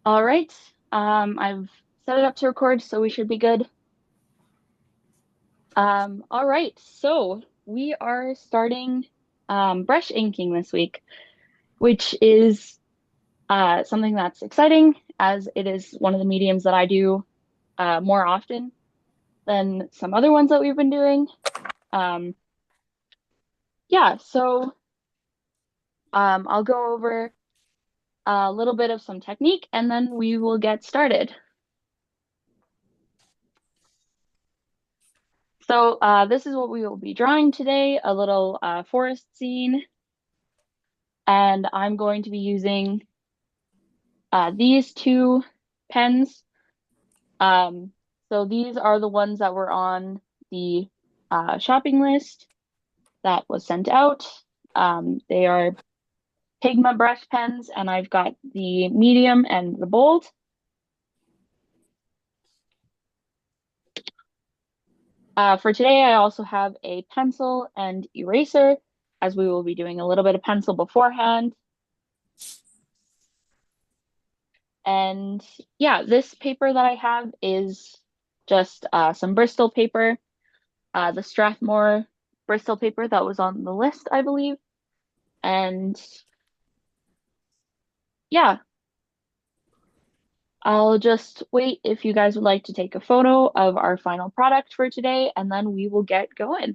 All right. I've set it up to record, so we should be good. All right. So we are starting brush inking this week, which is something that's exciting as it is one of the mediums that I do more often than some other ones that we've been doing. Um, yeah, so I'll go over a little bit of some technique and then we will get started. So this is what we will be drawing today, a little forest scene. And I'm going to be using these two pens. Um, so these are the ones that were on the shopping list that was sent out. They are Pigma brush pens, and I've got the medium and the bold. For today, I also have a pencil and eraser, as we will be doing a little bit of pencil beforehand. And yeah, this paper that I have is just some Bristol paper, the Strathmore Bristol paper that was on the list, I believe. And yeah, I'll just wait if you guys would like to take a photo of our final product for today, and then we will get going.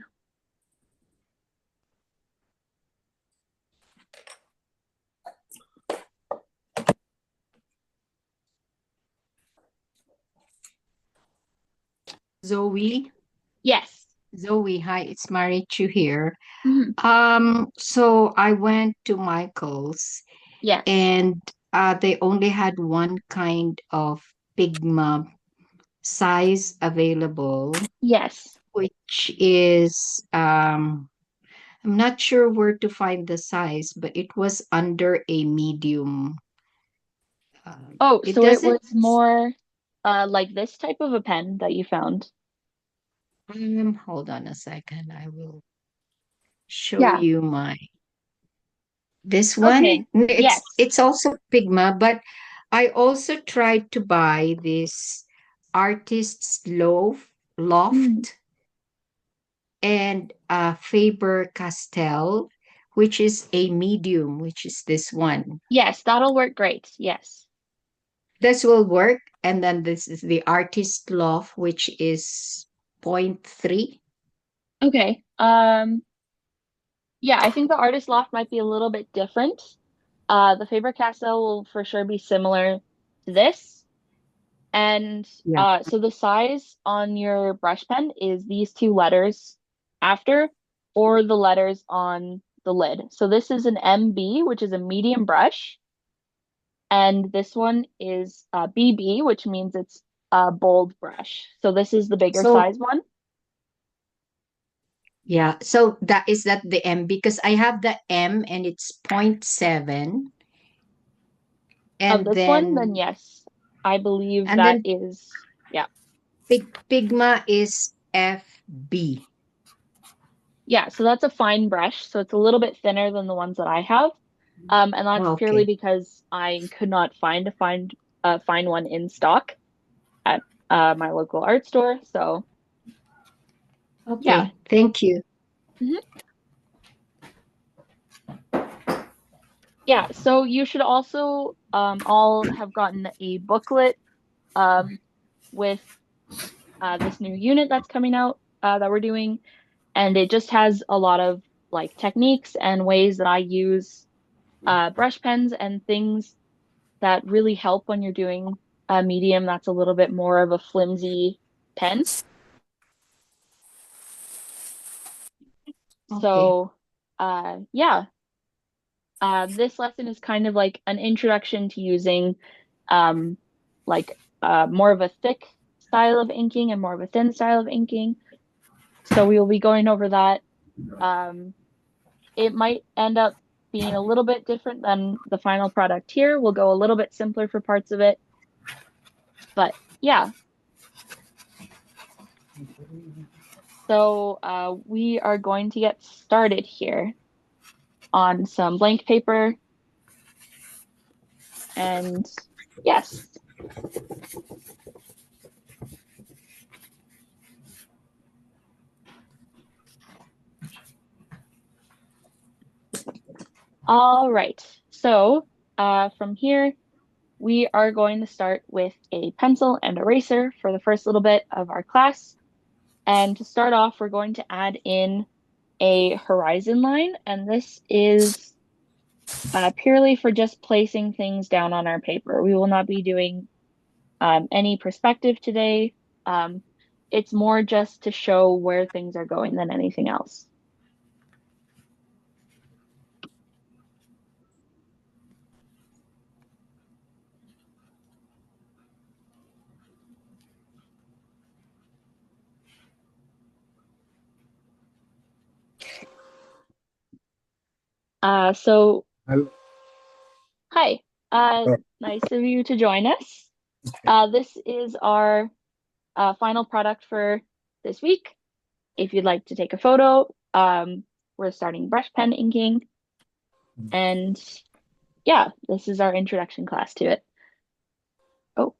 Zoe. Yes. Zoe, hi, it's Marichu here. Mhm. So I went to Michael's Yes. and they only had one kind of Pigma size available, Yes. which is I'm not sure where to find the size, but it was under a medium. Oh, It so it doesn't. was more like this type of a pen that you found. Hold on a second. I will show Yeah. you my this one. Okay. Yes. It's also Pigma, but I also tried to buy this Artist's Mm. Loft and Faber Castell, which is a medium, which is this one. Yes, that'll work great. Yes. This will work. And then this is the Artist Loft, which is point 0.3. Okay. Yeah, I think the artist loft might be a little bit different. The Faber-Castell will for sure be similar to this. And Yeah. so the size on your brush pen is these two letters after, or the letters on the lid. So this is an MB, which is a medium brush, and this one is BB, which means it's a bold brush. So this is the bigger So size one. yeah, so that the M because I have the M and it's point 0.7 Of and this one, then then yes, I believe and that then is, yeah. Pigma is FB. Yeah, so that's a fine brush. So it's a little bit thinner than the ones that I have. And that's purely Okay. because I could not find one in stock at my local art store. So yeah. Okay. Thank you. Mhm. Yeah, so you should also all have gotten a booklet um with this new unit that's coming out that we're doing, and it just has a lot of like techniques and ways that I use brush pens and things that really help when you're doing a medium that's a little bit more of a flimsy pen. Okay. So, yeah, this lesson is kind of like an introduction to using um, like more of a thick style of inking and more of a thin style of inking. So we will be going over that. Um, it might end up being a little bit different than the final product here. We'll go a little bit simpler for parts of it, but yeah. So we are going to get started here on some blank paper and Yes. All right. So from here, we are going to start with a pencil and eraser for the first little bit of our class. And to start off, we're going to add in a horizon line, and this is purely for just placing things down on our paper. We will not be doing any perspective today. Um, it's more just to show where things are going than anything else. So Hello. hi, nice of you to join us. This is our final product for this week. If you'd like to take a photo, we're starting brush pen inking. And yeah, this is our introduction class to it. Oh,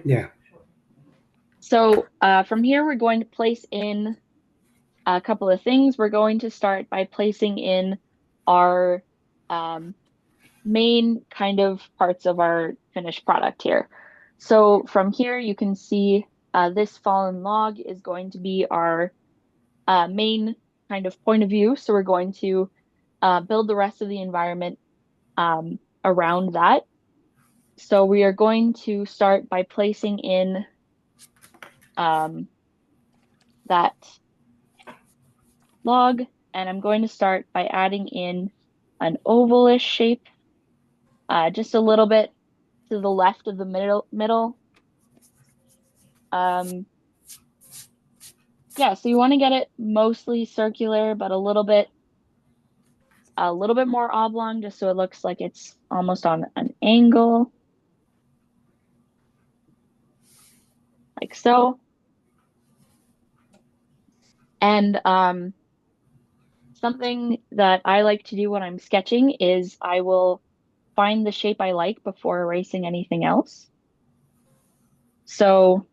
Yeah. so from here, we're going to place in a couple of things. We're going to start by placing in our um, main kind of parts of our finished product here. So from here, you can see this fallen log is going to be our main kind of point of view. So we're going to build the rest of the environment around that. So we are going to start by placing in um, that log, and I'm going to start by adding in an ovalish shape, just a little bit to the left of the middle. Um, yeah, so you want to get it mostly circular, but a little bit more oblong, just so it looks like it's almost on an angle, like so. And something that I like to do when I'm sketching is I will find the shape I like before erasing anything else. So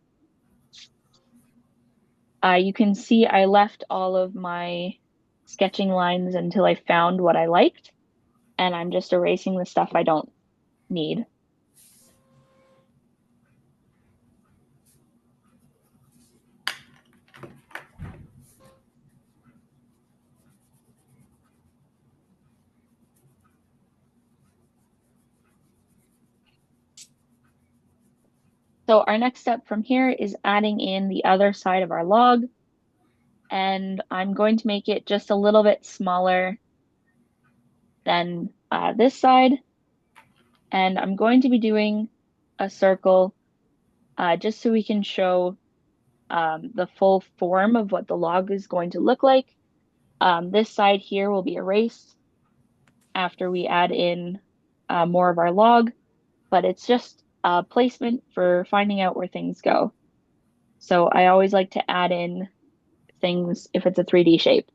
you can see I left all of my sketching lines until I found what I liked, and I'm just erasing the stuff I don't need. So our next step from here is adding in the other side of our log, and I'm going to make it just a little bit smaller than this side, and I'm going to be doing a circle just so we can show the full form of what the log is going to look like. This side here will be erased after we add in more of our log, but it's just a placement for finding out where things go. So I always like to add in things if it's a 3D shape.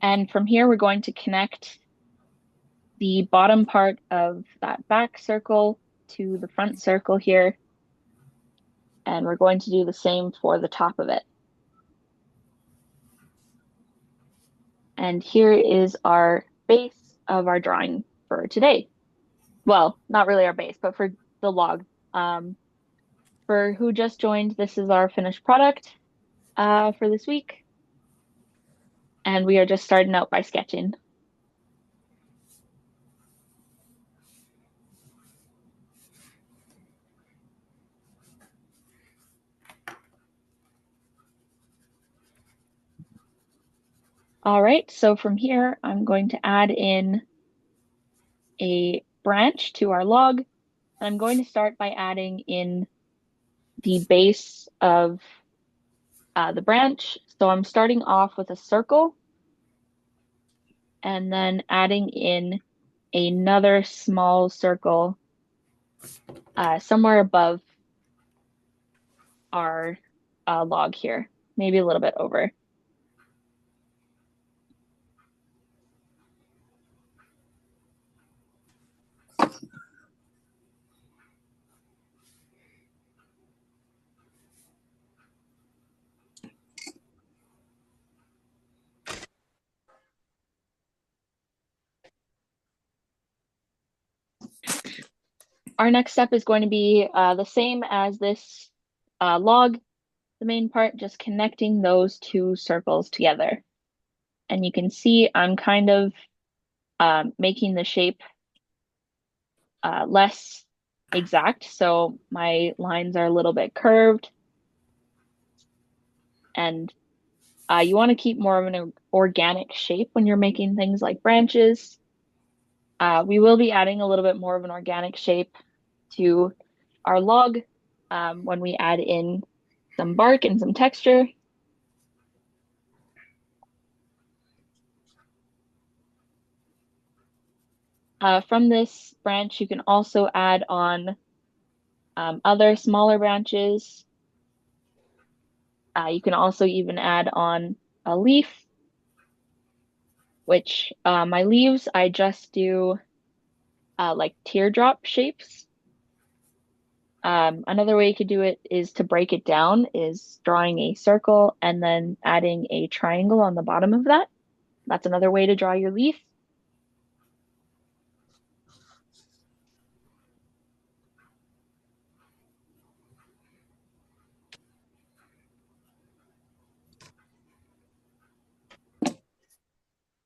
And from here, we're going to connect the bottom part of that back circle to the front circle here. And we're going to do the same for the top of it. And here is our base of our drawing for today. Well, not really our base, but for the log. For who just joined, this is our finished product for this week. And we are just starting out by sketching. All right, so from here, I'm going to add in a branch to our log. And I'm going to start by adding in the base of the branch. So I'm starting off with a circle and then adding in another small circle somewhere above our log here, maybe a little bit over. Our next step is going to be the same as this log, the main part, just connecting those two circles together. And you can see I'm kind of making the shape less exact. So my lines are a little bit curved. And you want to keep more of an organic shape when you're making things like branches. We will be adding a little bit more of an organic shape to our log when we add in some bark and some texture. From this branch, you can also add on other smaller branches. You can also even add on a leaf, which my leaves, I just do like teardrop shapes. Another way you could do it is to break it down, is drawing a circle and then adding a triangle on the bottom of that. That's another way to draw your leaf.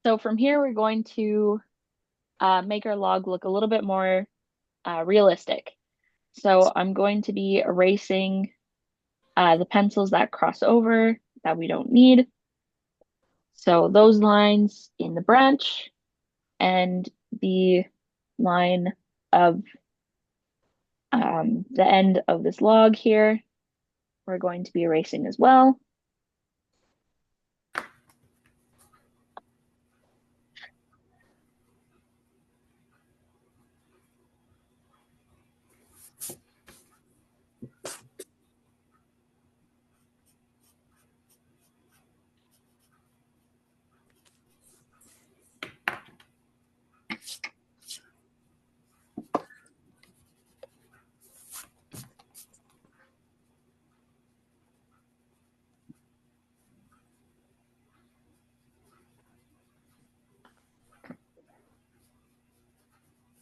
So from here, we're going to make our log look a little bit more realistic. So I'm going to be erasing the pencils that cross over that we don't need. So those lines in the branch and the line of the end of this log here, we're going to be erasing as well.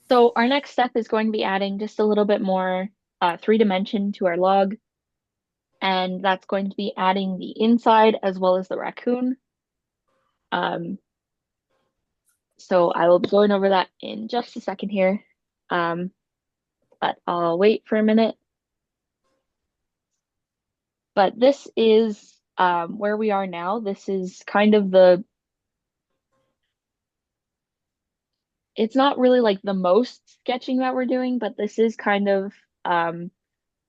So our next step is going to be adding just a little bit more 3 dimension to our log. And that's going to be adding the inside as well as the raccoon. So I will be going over that in just a second here. But I'll wait for a minute. But this is where we are now. This is kind of it's not really like the most sketching that we're doing, but this is kind of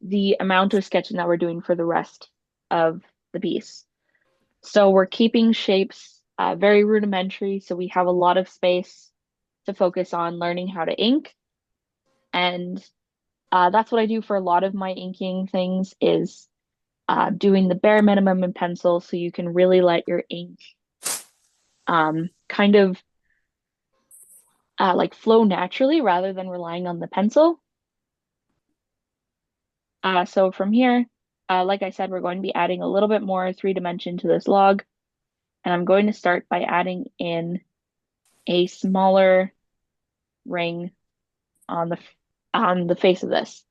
the amount of sketching that we're doing for the rest of the piece. So we're keeping shapes very rudimentary, so we have a lot of space to focus on learning how to ink. And that's what I do for a lot of my inking things is doing the bare minimum in pencil so you can really let your ink kind of like flow naturally rather than relying on the pencil. So from here, like I said, we're going to be adding a little bit more 3 dimension to this log. And I'm going to start by adding in a smaller ring on the face of this.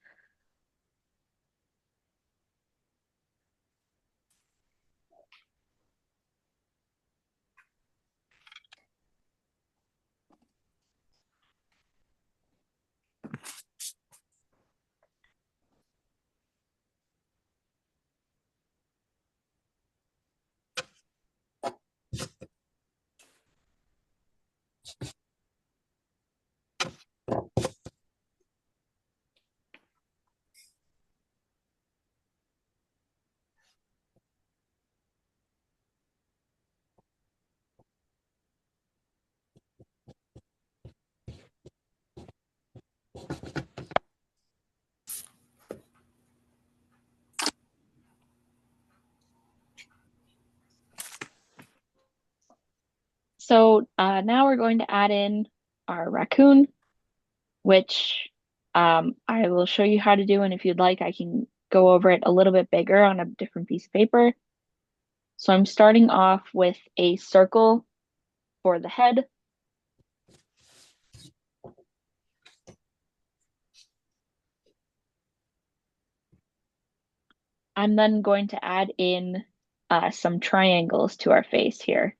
So now we're going to add in our raccoon, which I will show you how to do. And if you'd like, I can go over it a little bit bigger on a different piece of paper. So I'm starting off with a circle for the head. I'm then going to add in some triangles to our face here.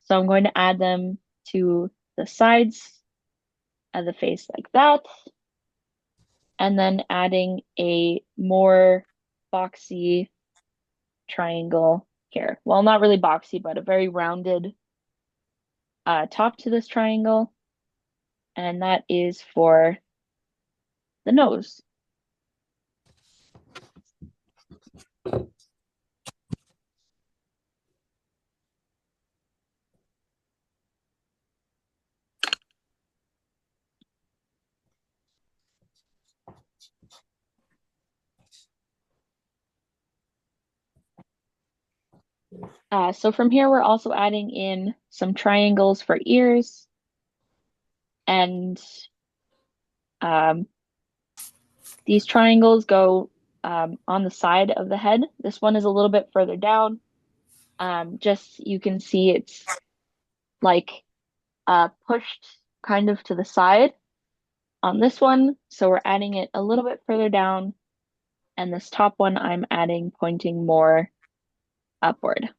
So I'm going to add them to the sides of the face like that, and then adding a more boxy triangle here. Well, not really boxy, but a very rounded top to this triangle, and that is for the nose. So from here, we're also adding in some triangles for ears, and these triangles go on the side of the head. This one is a little bit further down. Just you can see it's like pushed kind of to the side on this one. So we're adding it a little bit further down. And this top one I'm adding pointing more upward.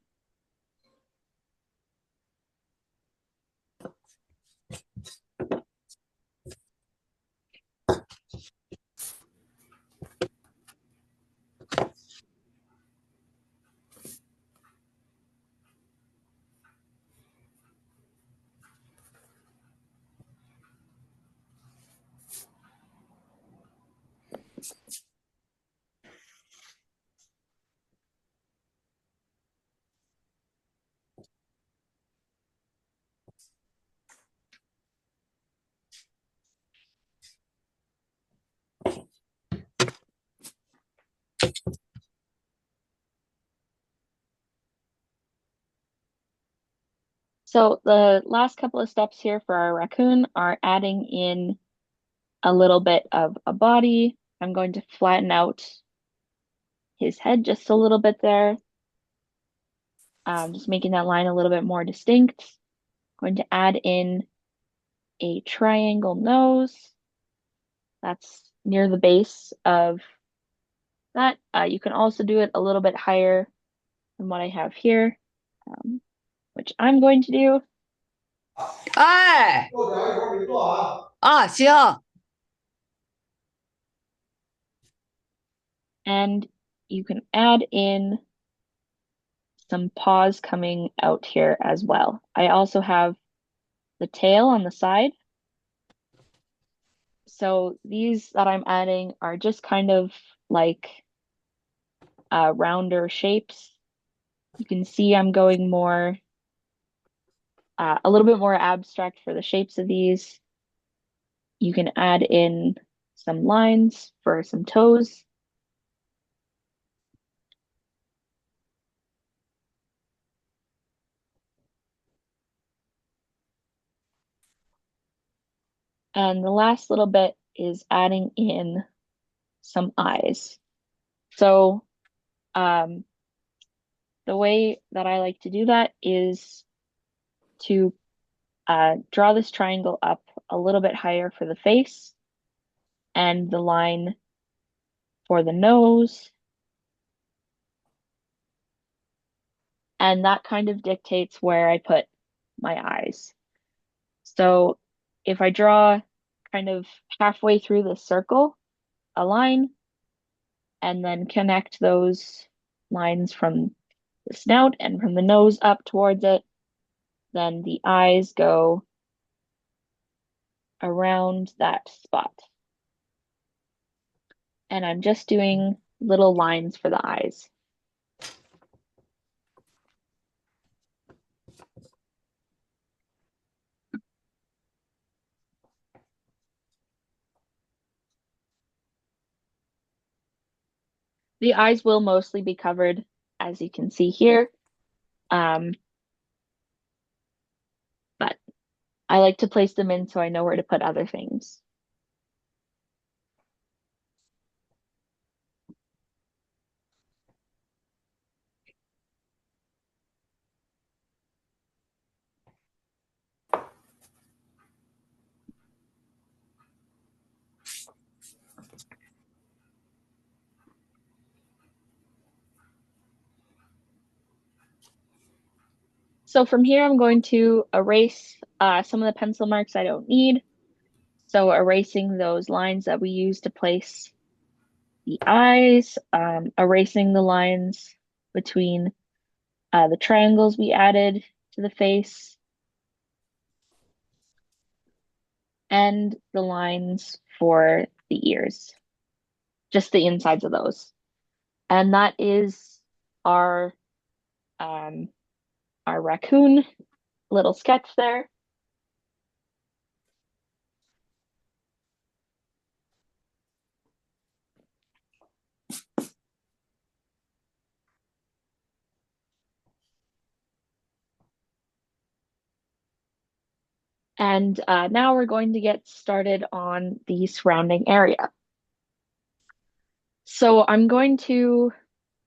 So the last couple of steps here for our raccoon are adding in a little bit of a body. I'm going to flatten out his head just a little bit there. Just making that line a little bit more distinct. Going to add in a triangle nose. That's near the base of that. You can also do it a little bit higher than what I have here, which I'm going to do. 哎，行， And you can add in some paws coming out here as well. I also have the tail on the side. So these that I'm adding are just kind of like rounder shapes. You can see I'm going more, a little bit more abstract for the shapes of these. You can add in some lines for some toes. And the last little bit is adding in some eyes. So the way that I like to do that is to draw this triangle up a little bit higher for the face and the line for the nose. And that kind of dictates where I put my eyes. So if I draw kind of halfway through the circle, a line, and then connect those lines from the snout and from the nose up towards it, then the eyes go around that spot. And I'm just doing little lines for the eyes. The eyes will mostly be covered, as you can see here. But I like to place them in so I know where to put other things. So from here, I'm going to erase some of the pencil marks I don't need. So erasing those lines that we use to place the eyes, erasing the lines between the triangles we added to the face, and the lines for the ears, just the insides of those. And that is our raccoon little sketch there. And now we're going to get started on the surrounding area. So I'm going to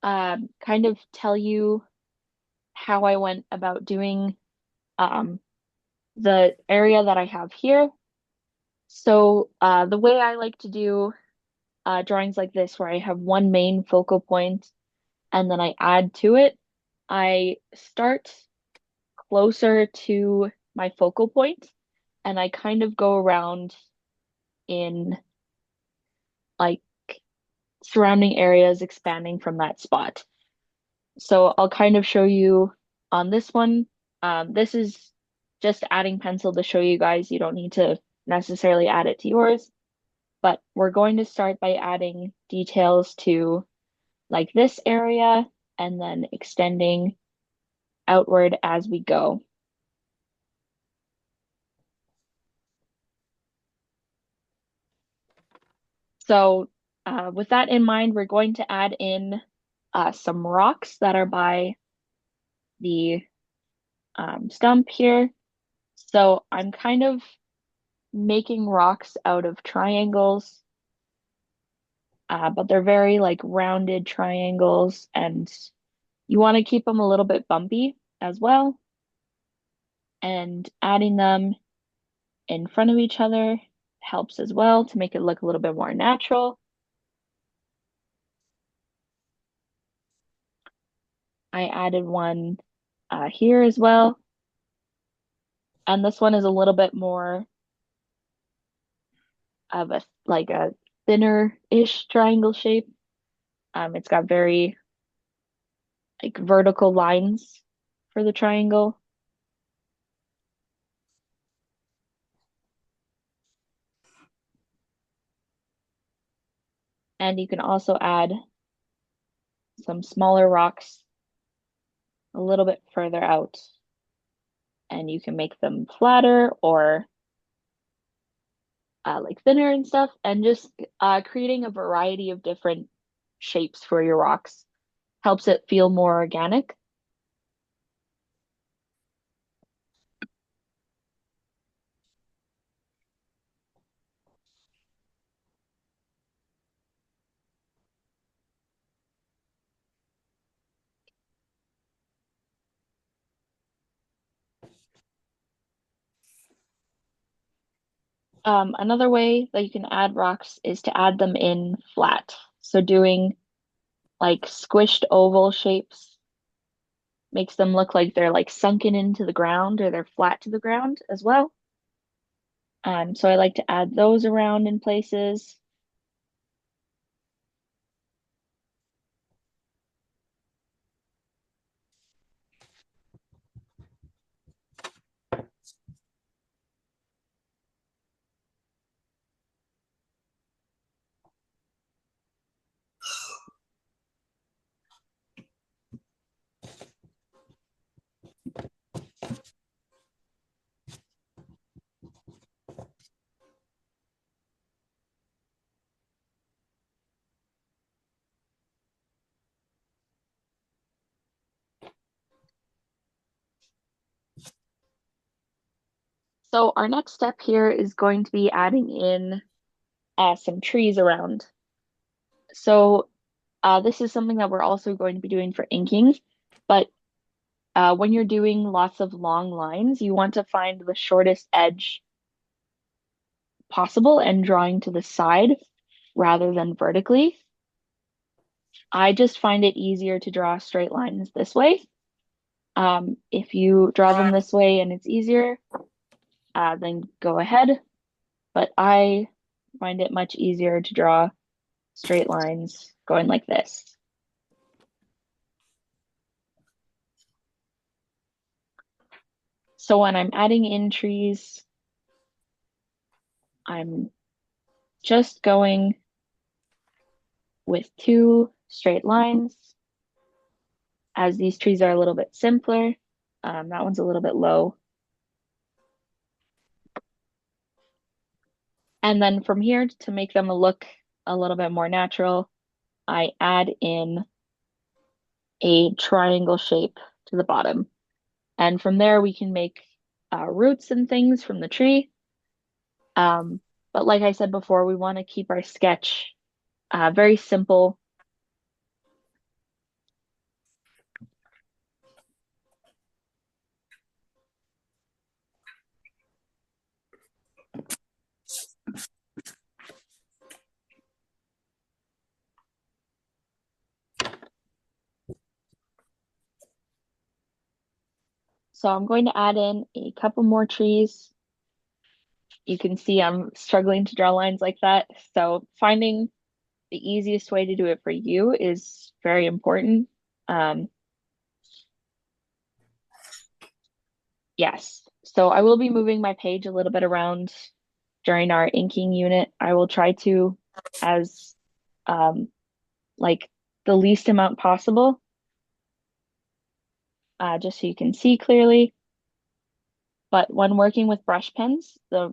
kind of tell you how I went about doing the area that I have here. So the way I like to do drawings like this, where I have one main focal point and then I add to it, I start closer to my focal point and I kind of go around in like surrounding areas expanding from that spot. So I'll kind of show you on this one. This is just adding pencil to show you guys. You don't need to necessarily add it to yours, but we're going to start by adding details to like this area and then extending outward as we go. So with that in mind, we're going to add in some rocks that are by the stump here. So I'm kind of making rocks out of triangles, but they're very like rounded triangles, and you want to keep them a little bit bumpy as well. And adding them in front of each other helps as well to make it look a little bit more natural. I added one here as well. And this one is a little bit more of a like a thinner-ish triangle shape. It's got very like vertical lines for the triangle. And you can also add some smaller rocks a little bit further out, and you can make them flatter or like thinner and stuff, and just creating a variety of different shapes for your rocks helps it feel more organic. Another way that you can add rocks is to add them in flat. So doing like squished oval shapes makes them look like they're like sunken into the ground or they're flat to the ground as well. So I like to add those around in places. So our next step here is going to be adding in some trees around. So this is something that we're also going to be doing for inking, but when you're doing lots of long lines, you want to find the shortest edge possible and drawing to the side rather than vertically. I just find it easier to draw straight lines this way. If you draw them this way and it's easier, then go ahead. But I find it much easier to draw straight lines going like this. So when I'm adding in trees, I'm just going with 2 straight lines, as these trees are a little bit simpler. That one's a little bit low. And then from here, to make them look a little bit more natural, I add in a triangle shape to the bottom. And from there, we can make roots and things from the tree. But like I said before, we want to keep our sketch very simple. So I'm going to add in a couple more trees. You can see I'm struggling to draw lines like that. So finding the easiest way to do it for you is very important. Yes, so I will be moving my page a little bit around during our inking unit. I will try to as um, like the least amount possible, just so you can see clearly. But when working with brush pens, the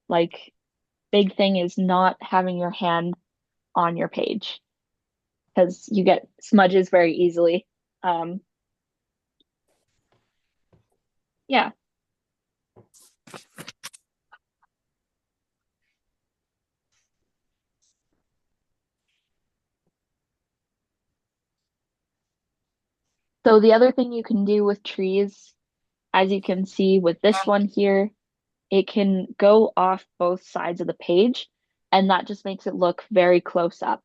like big thing is not having your hand on your page because you get smudges very easily. Um, yeah. So the other thing you can do with trees, as you can see with this one here, it can go off both sides of the page, and that just makes it look very close up.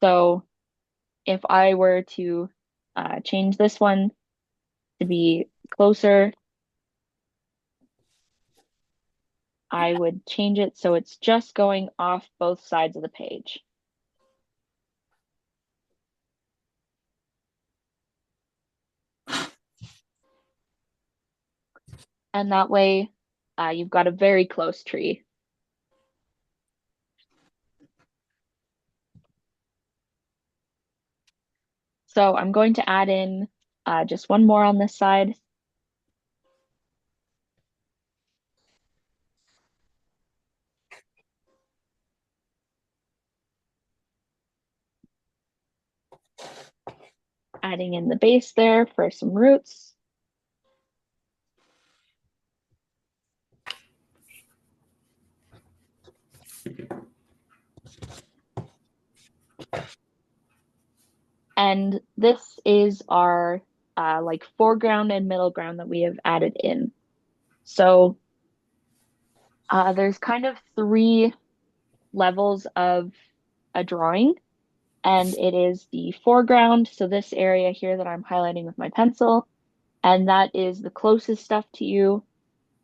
So if I were to change this one to be closer, I would change it so it's just going off both sides of the page. And that way, you've got a very close tree. So I'm going to add in just one more on this side. Adding in the base there for some roots. And this is our like foreground and middle ground that we have added in. So there's kind of 3 levels of a drawing, and it is the foreground. So this area here that I'm highlighting with my pencil, and that is the closest stuff to you.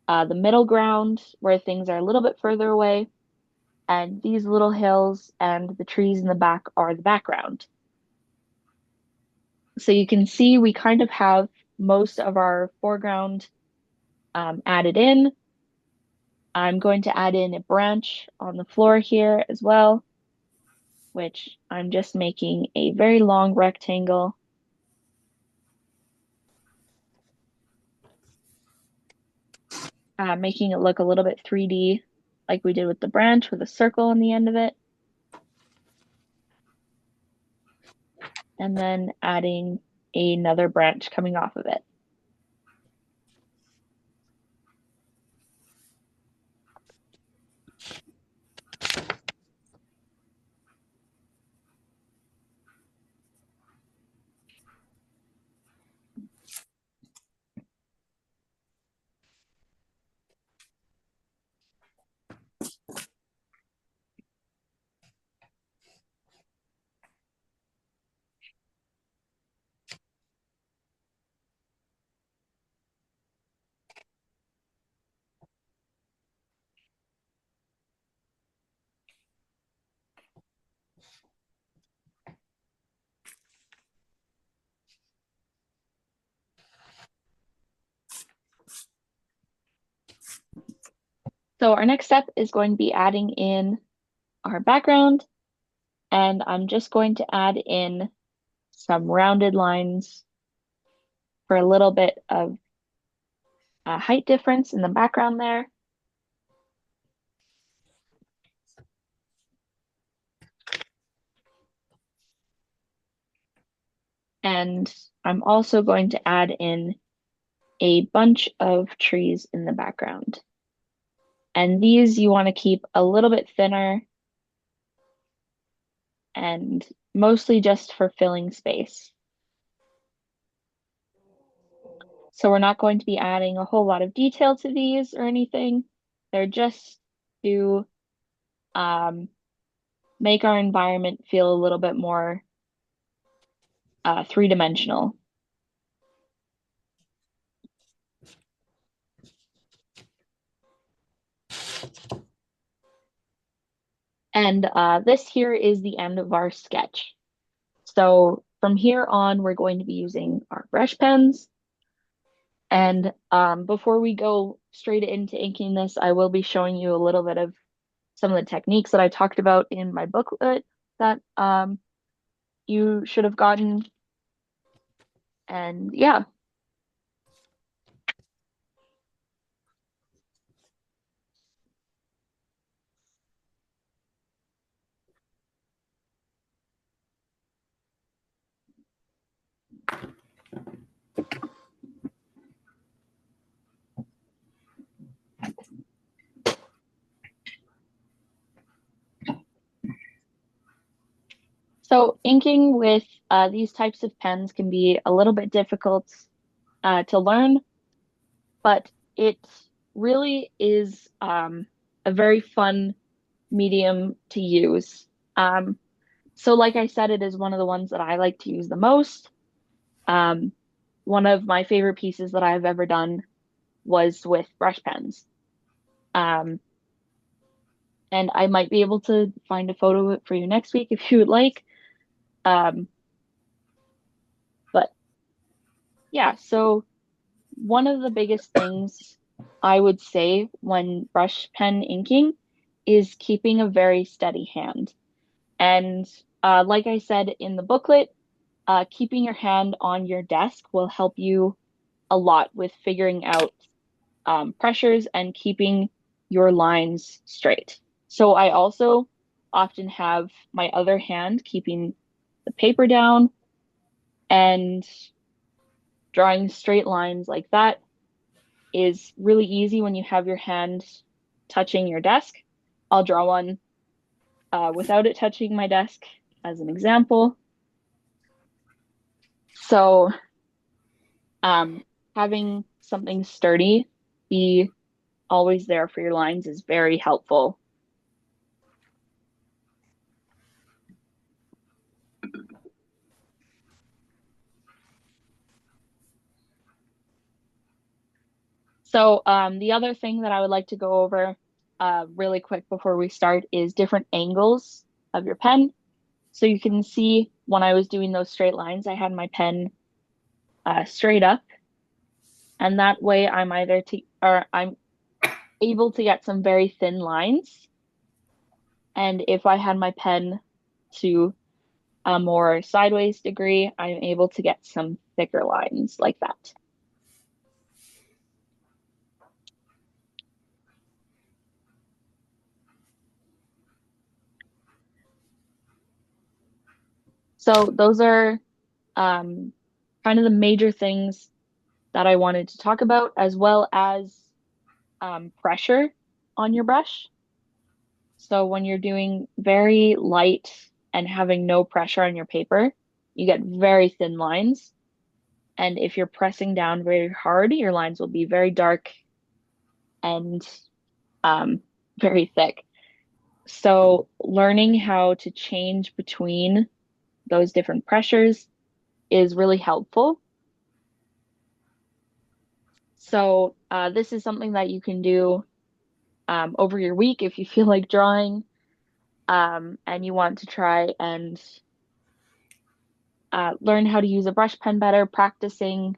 The middle ground, where things are a little bit further away, and these little hills and the trees in the back are the background. So you can see we kind of have most of our foreground added in. I'm going to add in a branch on the floor here as well, which I'm just making a very long rectangle. Making it look a little bit 3D like we did with the branch with a circle on the end of it. And then adding another branch coming off of it. So our next step is going to be adding in our background, and I'm just going to add in some rounded lines for a little bit of a height difference in the background there. And I'm also going to add in a bunch of trees in the background. And these you want to keep a little bit thinner and mostly just for filling space. So we're not going to be adding a whole lot of detail to these or anything. They're just to make our environment feel a little bit more three-dimensional. And this here is the end of our sketch. So from here on, we're going to be using our brush pens. And before we go straight into inking this, I will be showing you a little bit of some of the techniques that I talked about in my booklet that you should have gotten. And yeah. So inking with these types of pens can be a little bit difficult to learn, but it really is a very fun medium to use. So like I said, it is one of the ones that I like to use the most. One of my favorite pieces that I've ever done was with brush pens. And I might be able to find a photo of it for you next week if you would like. But yeah, so one of the biggest things I would say when brush pen inking is keeping a very steady hand. And like I said in the booklet, keeping your hand on your desk will help you a lot with figuring out pressures and keeping your lines straight. So I also often have my other hand keeping the paper down and drawing straight lines like that is really easy when you have your hand touching your desk. I'll draw one without it touching my desk as an example. So having something sturdy be always there for your lines is very helpful. So the other thing that I would like to go over really quick before we start is different angles of your pen. So you can see when I was doing those straight lines, I had my pen straight up, and that way I'm I'm able to get some very thin lines. And if I had my pen to a more sideways degree, I'm able to get some thicker lines like that. So those are kind of the major things that I wanted to talk about, as well as pressure on your brush. So when you're doing very light and having no pressure on your paper, you get very thin lines. And if you're pressing down very hard, your lines will be very dark and um, very thick. So learning how to change between those different pressures is really helpful. So this is something that you can do over your week if you feel like drawing and you want to try and learn how to use a brush pen better, practicing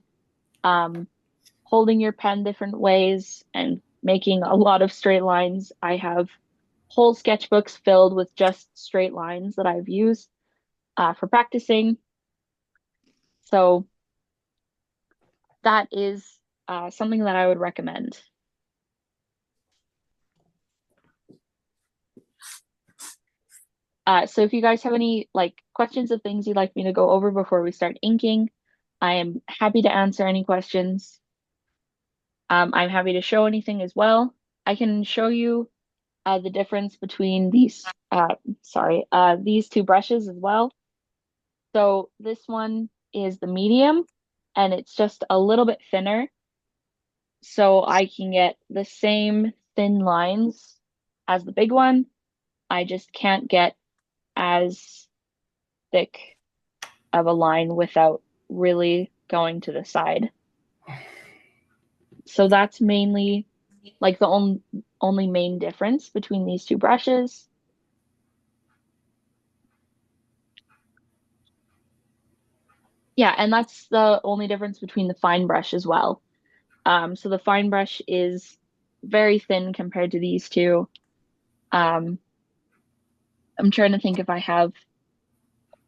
holding your pen different ways and making a lot of straight lines. I have whole sketchbooks filled with just straight lines that I've used for practicing. So that is something that I would recommend. So if you guys have any questions of things you'd like me to go over before we start inking, I am happy to answer any questions. I'm happy to show anything as well. I can show you the difference between these two brushes as well. So this one is the medium, and it's just a little bit thinner. So I can get the same thin lines as the big one. I just can't get as thick of a line without really going to the side. So that's mainly like the only main difference between these two brushes. Yeah, and that's the only difference between the fine brush as well. So the fine brush is very thin compared to these two. I'm trying to think if I have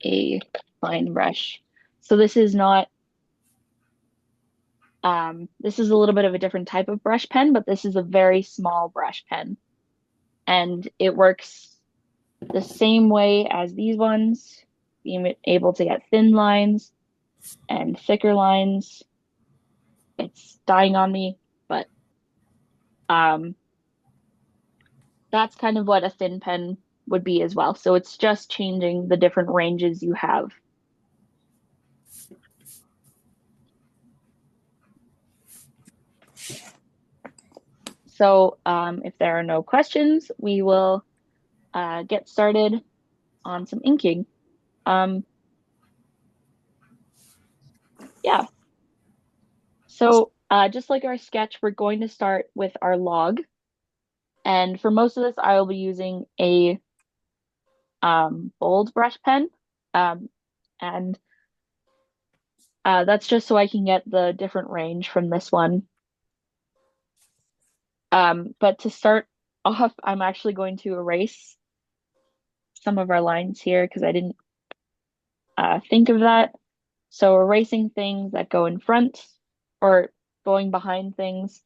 a fine brush. So this is not, this is a little bit of a different type of brush pen, but this is a very small brush pen. And it works the same way as these ones, being able to get thin lines and thicker lines. It's dying on me, but that's kind of what a thin pen would be as well. So it's just changing the different ranges you have. So if there are no questions, we will get started on some inking. Yeah. So just like our sketch, we're going to start with our log. And for most of this, I will be using a bold brush pen. And that's just so I can get the different range from this one. But to start off, I'm actually going to erase some of our lines here because I didn't think of that. So erasing things that go in front or going behind things.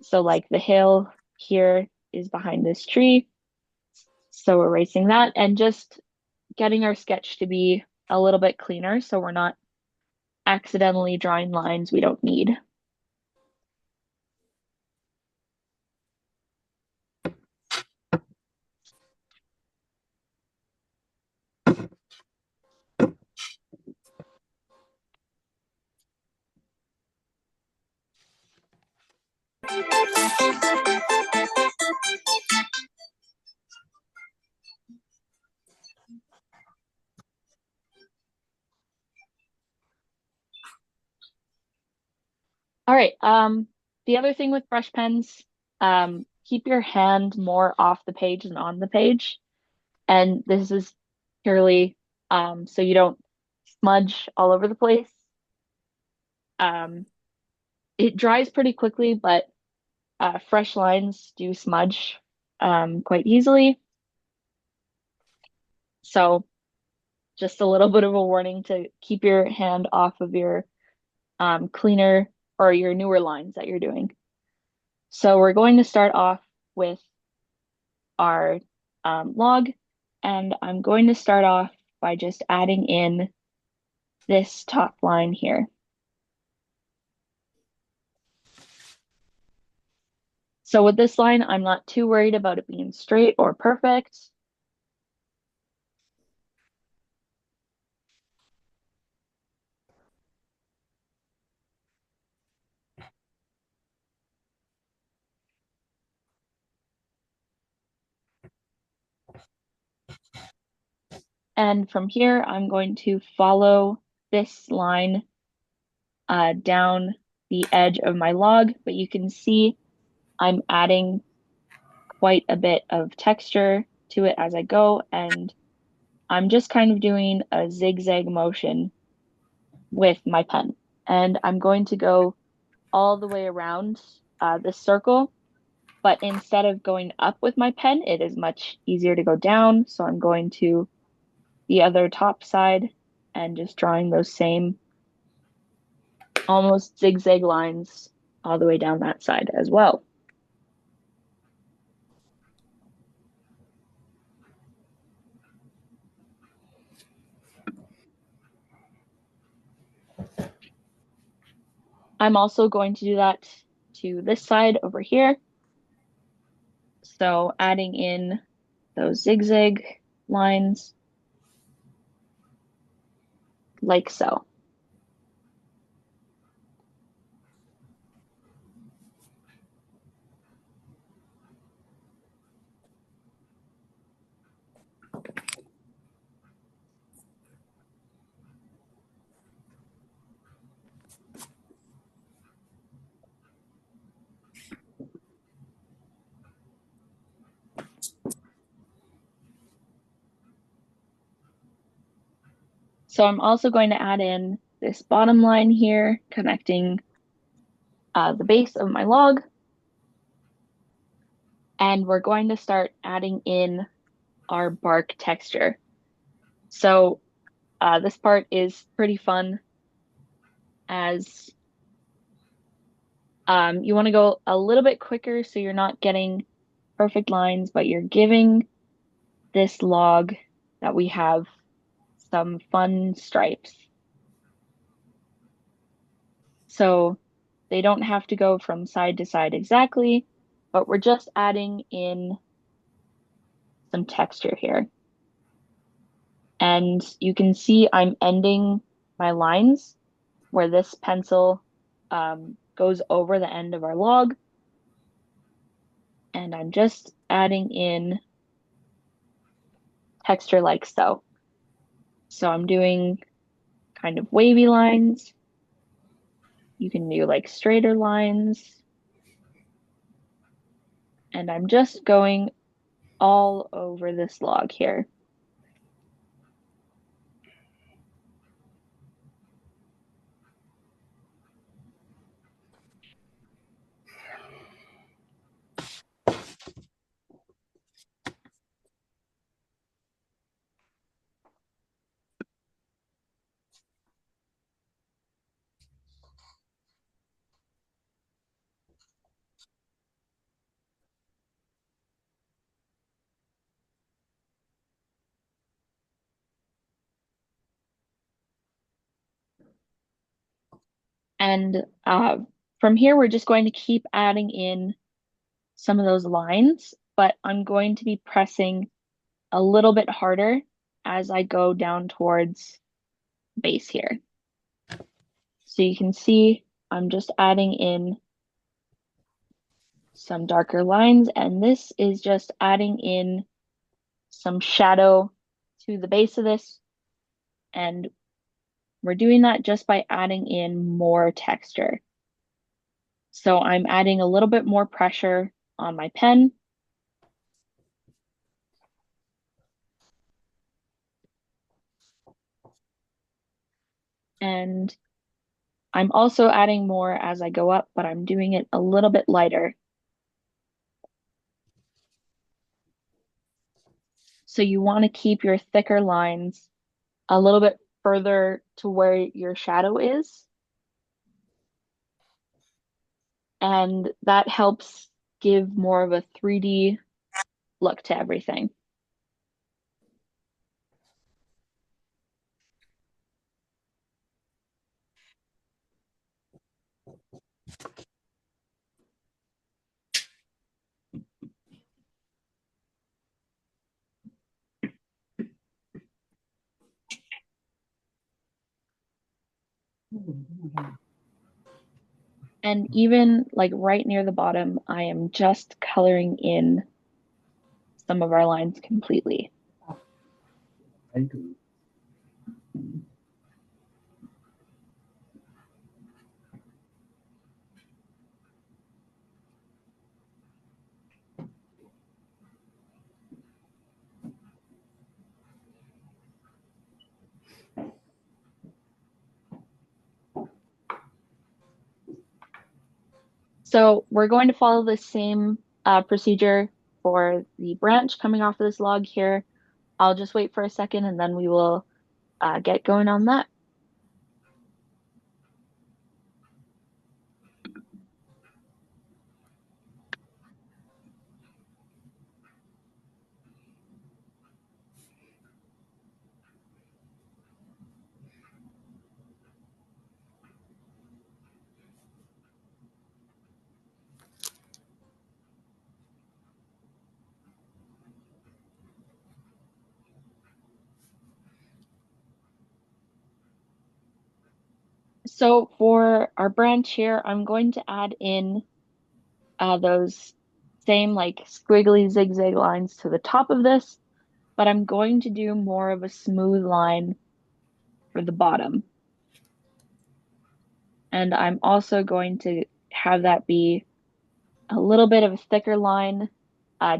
So like the hill here is behind this tree. So erasing that and just getting our sketch to be a little bit cleaner so we're not accidentally drawing lines we don't need. All right. The other thing with brush pens, keep your hand more off the page than on the page. And this is purely so you don't smudge all over the place. It dries pretty quickly, but fresh lines do smudge quite easily. So just a little bit of a warning to keep your hand off of your cleaner or your newer lines that you're doing. So we're going to start off with our log, and I'm going to start off by just adding in this top line here. So with this line, I'm not too worried about it being straight or perfect. And from here, I'm going to follow this line down the edge of my log, but you can see I'm adding quite a bit of texture to it as I go, and I'm just kind of doing a zigzag motion with my pen. And I'm going to go all the way around this circle. but instead of going up with my pen, it is much easier to go down. So I'm going to the other top side and just drawing those same almost zigzag lines all the way down that side as well. I'm also going to do that to this side over here. So adding in those zigzag lines like so. So I'm also going to add in this bottom line here, connecting the base of my log. And we're going to start adding in our bark texture. So this part is pretty fun as you want to go a little bit quicker so you're not getting perfect lines, but you're giving this log that we have some fun stripes. So they don't have to go from side to side exactly, but we're just adding in some texture here. And you can see I'm ending my lines where this pencil goes over the end of our log. And I'm just adding in texture like so. So I'm doing kind of wavy lines. You can do like straighter lines. And I'm just going all over this log here. And from here, we're just going to keep adding in some of those lines, but I'm going to be pressing a little bit harder as I go down towards base here. So you can see I'm just adding in some darker lines, and this is just adding in some shadow to the base of this. And we're doing that just by adding in more texture. So I'm adding a little bit more pressure on my pen. And I'm also adding more as I go up, but I'm doing it a little bit lighter. So you want to keep your thicker lines a little bit further to where your shadow is. And that helps give more of a 3D look to everything. And even like right near the bottom, I am just coloring in some of our lines completely. So we're going to follow the same procedure for the branch coming off of this log here. I'll just wait for a second and then we will get going on that. So for our branch here, I'm going to add in those same like squiggly zigzag lines to the top of this, but I'm going to do more of a smooth line for the bottom. And I'm also going to have that be a little bit of a thicker line, uh,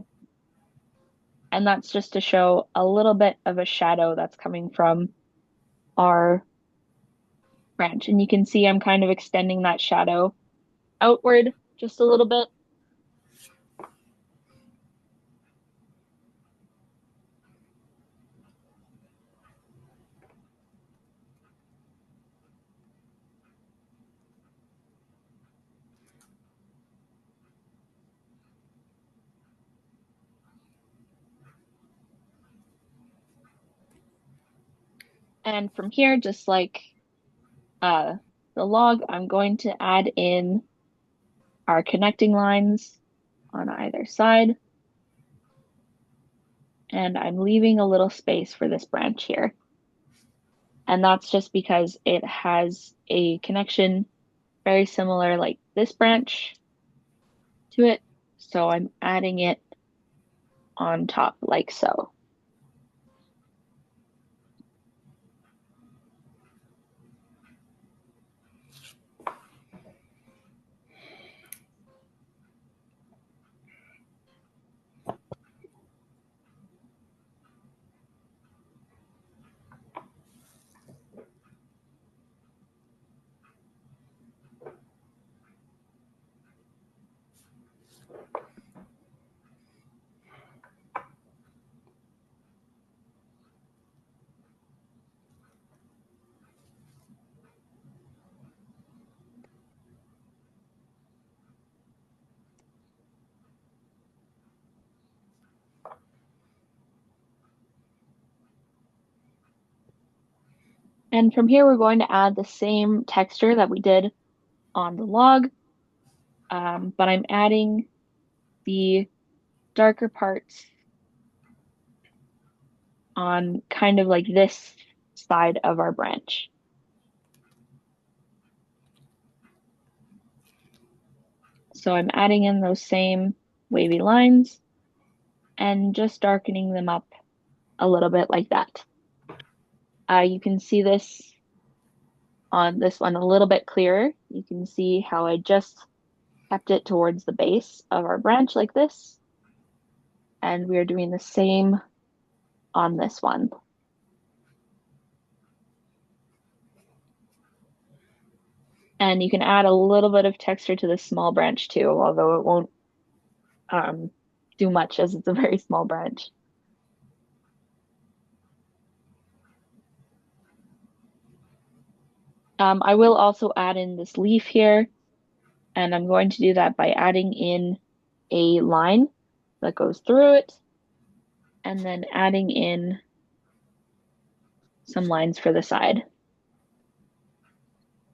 and that's just to show a little bit of a shadow that's coming from our branch. And you can see I'm kind of extending that shadow outward just a little bit. And from here, just like the log, I'm going to add in our connecting lines on either side. And I'm leaving a little space for this branch here. And that's just because it has a connection very similar like this branch to it. So I'm adding it on top like so. And from here, we're going to add the same texture that we did on the log, but I'm adding the darker parts on kind of like this side of our branch. So I'm adding in those same wavy lines and just darkening them up a little bit like that. You can see this on this one a little bit clearer. You can see how I just kept it towards the base of our branch like this. And we are doing the same on this one. And you can add a little bit of texture to this small branch too, although it won't do much as it's a very small branch. I will also add in this leaf here, and I'm going to do that by adding in a line that goes through it, and then adding in some lines for the side.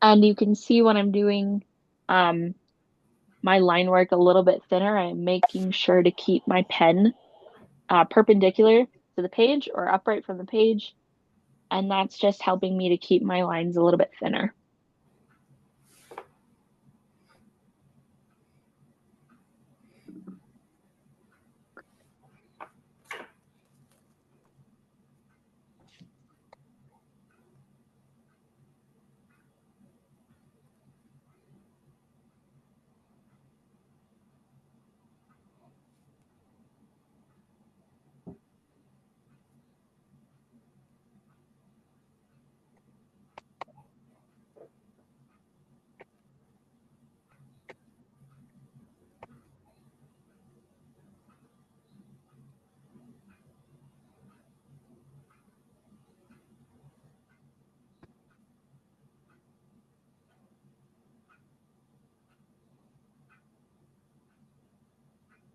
And you can see when I'm doing my line work a little bit thinner, I'm making sure to keep my pen perpendicular to the page or upright from the page. And that's just helping me to keep my lines a little bit thinner.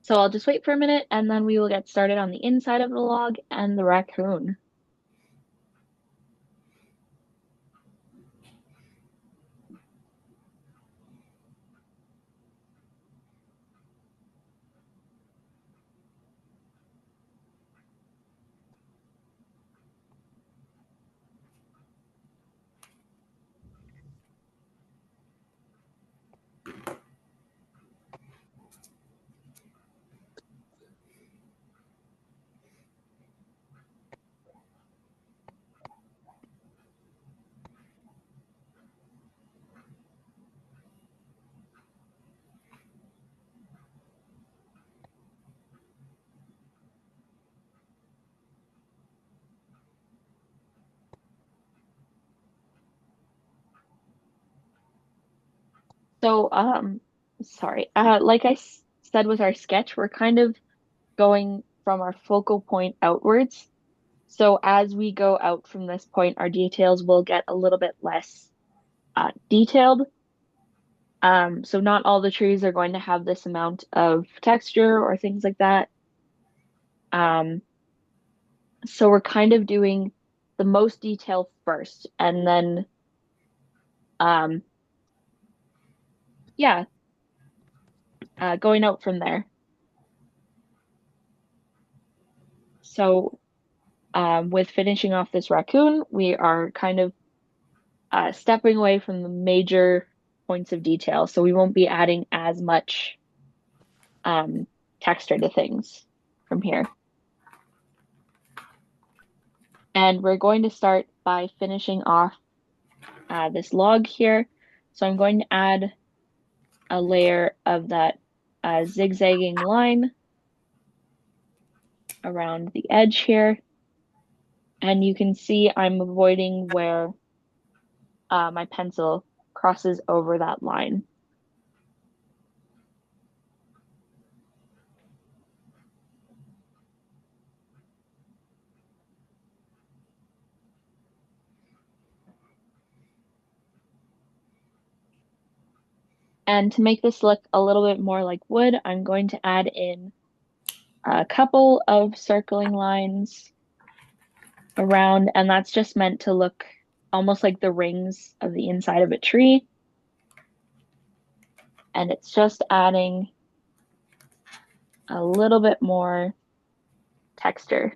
So I'll just wait for a minute and then we will get started on the inside of the log and the raccoon. So, sorry. Like I said with our sketch, we're kind of going from our focal point outwards. So as we go out from this point, our details will get a little bit less detailed. So not all the trees are going to have this amount of texture or things like that. Um, so we're kind of doing the most detail first, and then, um, yeah, going out from there. So, with finishing off this raccoon, we are kind of stepping away from the major points of detail. So we won't be adding as much um, texture to things from here. And we're going to start by finishing off this log here. So I'm going to add a layer of that zigzagging line around the edge here. And you can see I'm avoiding where my pencil crosses over that line. And to make this look a little bit more like wood, I'm going to add in a couple of circling lines around, and that's just meant to look almost like the rings of the inside of a tree. And it's just adding a little bit more texture.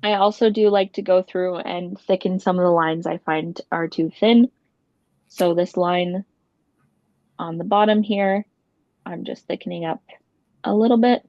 I also do like to go through and thicken some of the lines I find are too thin. So this line on the bottom here, I'm just thickening up a little bit.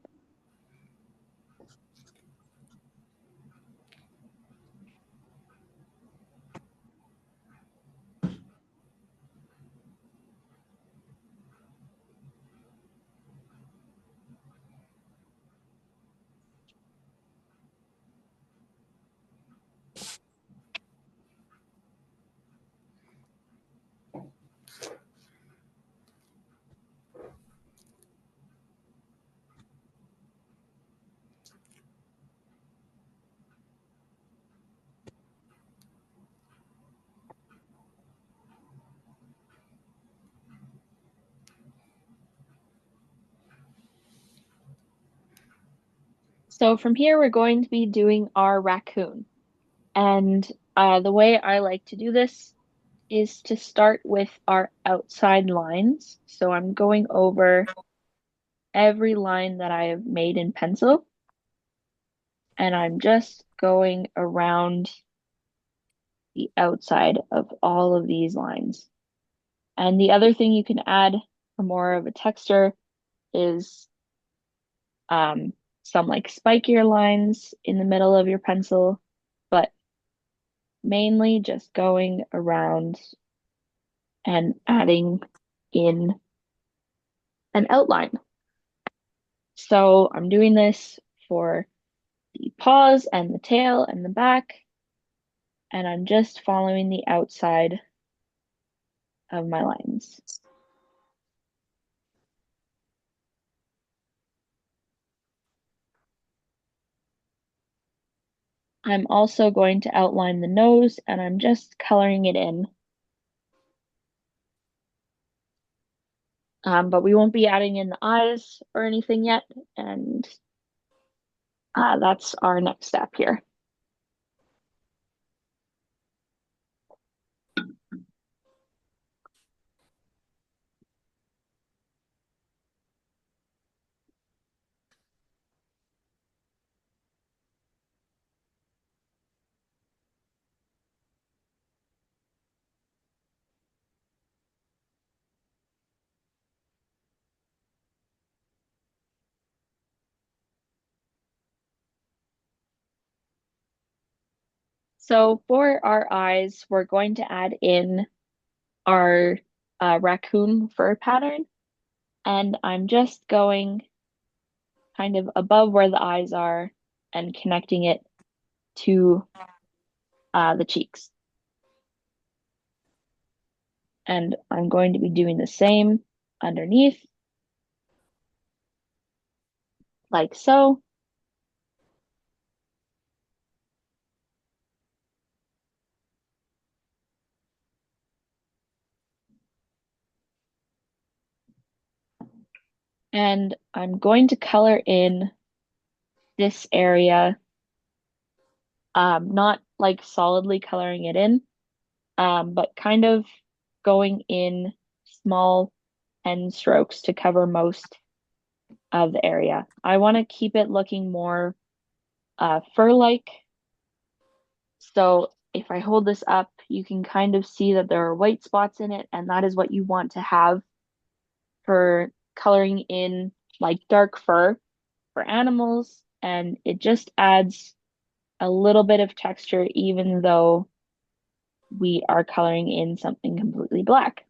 So from here, we're going to be doing our raccoon. And the way I like to do this is to start with our outside lines. So I'm going over every line that I have made in pencil, and I'm just going around the outside of all of these lines. And the other thing you can add for more of a texture is some like spikier lines in the middle of your pencil, but mainly just going around and adding in an outline. So I'm doing this for the paws and the tail and the back, and I'm just following the outside of my lines. I'm also going to outline the nose, and I'm just coloring it in. But we won't be adding in the eyes or anything yet, and that's our next step here. So for our eyes, we're going to add in our raccoon fur pattern, and I'm just going kind of above where the eyes are and connecting it to the cheeks. And I'm going to be doing the same underneath, like so. And I'm going to color in this area, not like solidly coloring it in, but kind of going in small pen strokes to cover most of the area. I want to keep it looking more fur-like. So if I hold this up, you can kind of see that there are white spots in it, and that is what you want to have for coloring in like dark fur for animals, and it just adds a little bit of texture even though we are coloring in something completely black.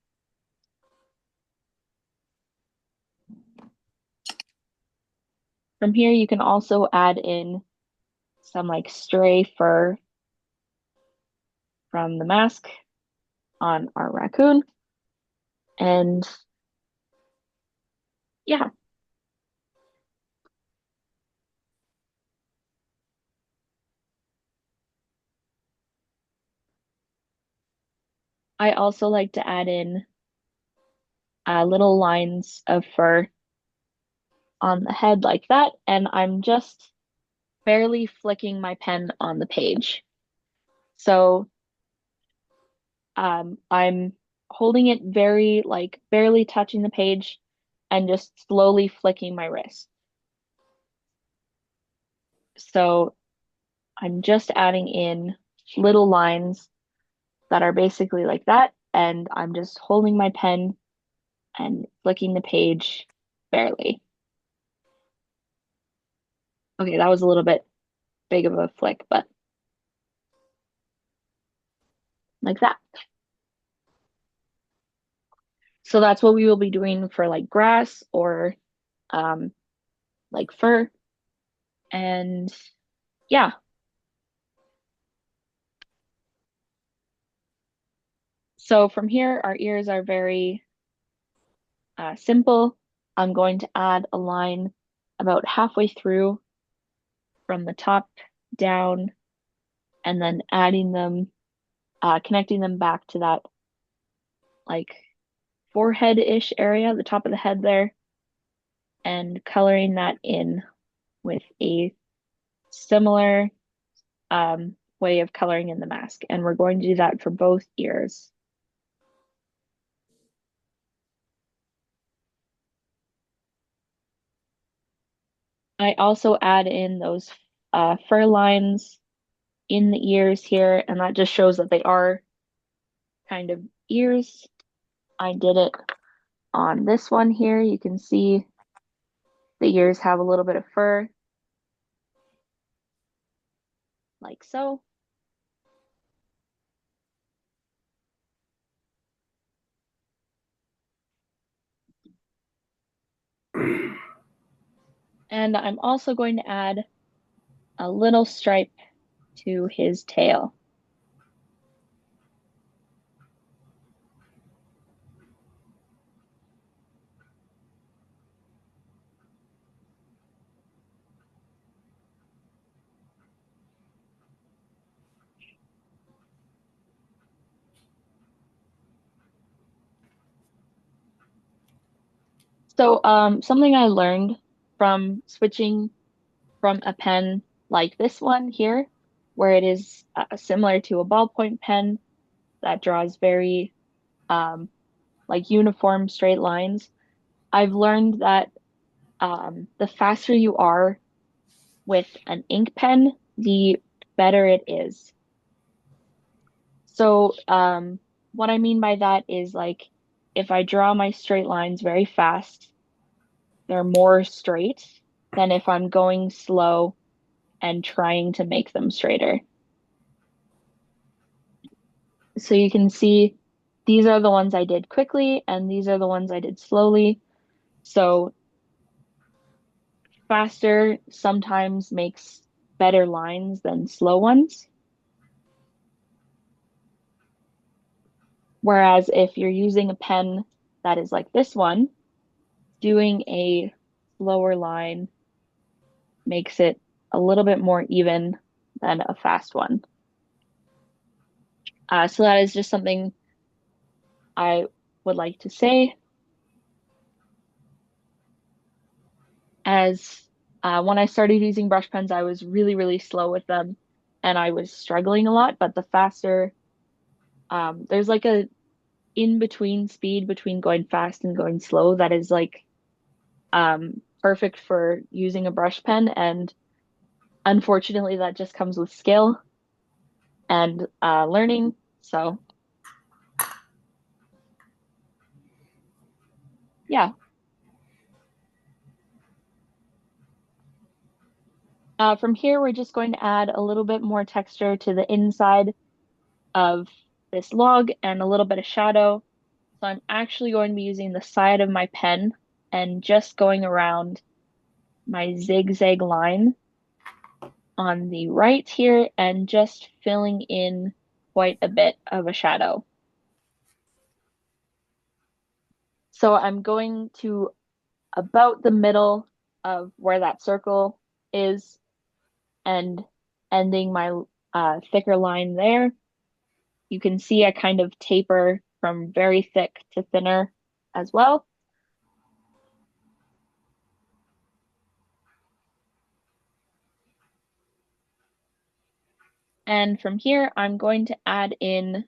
From here, you can also add in some like stray fur from the mask on our raccoon. And yeah. I also like to add in little lines of fur on the head like that, and I'm just barely flicking my pen on the page. So I'm holding it very, like, barely touching the page and just slowly flicking my wrist. So I'm just adding in little lines that are basically like that, and I'm just holding my pen and flicking the page barely. Okay, that was a little bit big of a flick, but like that. So that's what we will be doing for like grass or um, like fur. And yeah. So from here, our ears are very simple. I'm going to add a line about halfway through from the top down and then adding them, connecting them back to that like forehead-ish area, the top of the head there, and coloring that in with a similar way of coloring in the mask. And we're going to do that for both ears. I also add in those fur lines in the ears here, and that just shows that they are kind of ears. I did it on this one here. You can see the ears have a little bit of fur, like so. And I'm also going to add a little stripe to his tail. So, something I learned from switching from a pen like this one here, where it is similar to a ballpoint pen that draws very like uniform straight lines. I've learned that the faster you are with an ink pen, the better it is. So, what I mean by that is like if I draw my straight lines very fast, they're more straight than if I'm going slow and trying to make them straighter. So you can see these are the ones I did quickly and these are the ones I did slowly. So faster sometimes makes better lines than slow ones. Whereas if you're using a pen that is like this one, doing a slower line makes it a little bit more even than a fast one. So that is just something I would like to say as when I started using brush pens, I was really, really slow with them and I was struggling a lot. But the faster, there's like a in between speed between going fast and going slow that is like perfect for using a brush pen. And unfortunately, that just comes with skill and learning. So, yeah. From here, we're just going to add a little bit more texture to the inside of this log and a little bit of shadow. So I'm actually going to be using the side of my pen and just going around my zigzag line on the right here and just filling in quite a bit of a shadow. So I'm going to about the middle of where that circle is and ending my thicker line there. You can see I kind of taper from very thick to thinner as well. And from here, I'm going to add in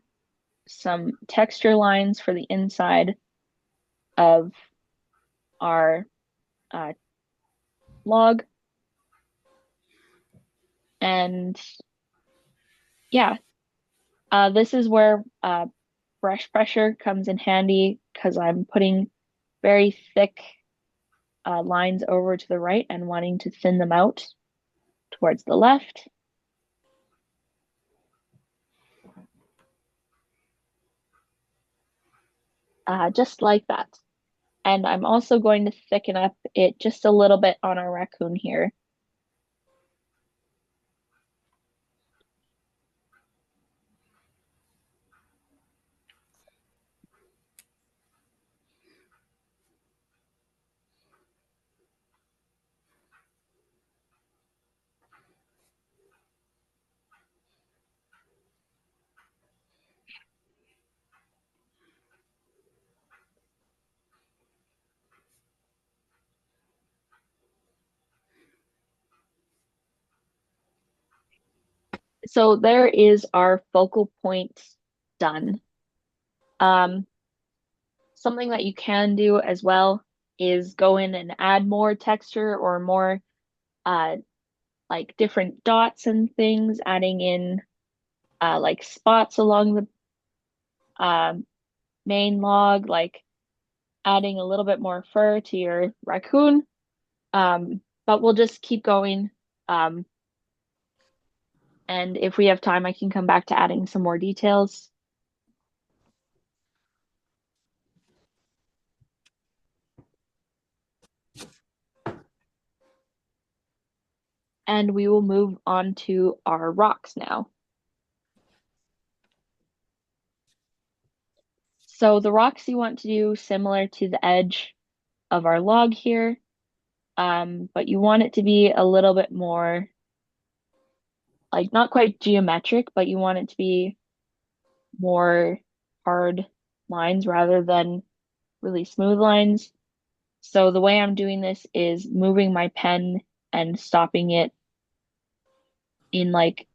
some texture lines for the inside of our uh, log. And yeah, this is where brush pressure comes in handy because I'm putting very thick lines over to the right and wanting to thin them out towards the left. Just like that. And I'm also going to thicken up it just a little bit on our raccoon here. So there is our focal point done. Um, Something that you can do as well is go in and add more texture or more uh, like different dots and things, adding in like spots along the um, main log, like adding a little bit more fur to your raccoon. But we'll just keep going. Um, and if we have time, I can come back to adding some more details. And we will move on to our rocks now. So the rocks you want to do similar to the edge of our log here, but you want it to be a little bit more, like not quite geometric, but you want it to be more hard lines rather than really smooth lines. So the way I'm doing this is moving my pen and stopping it in like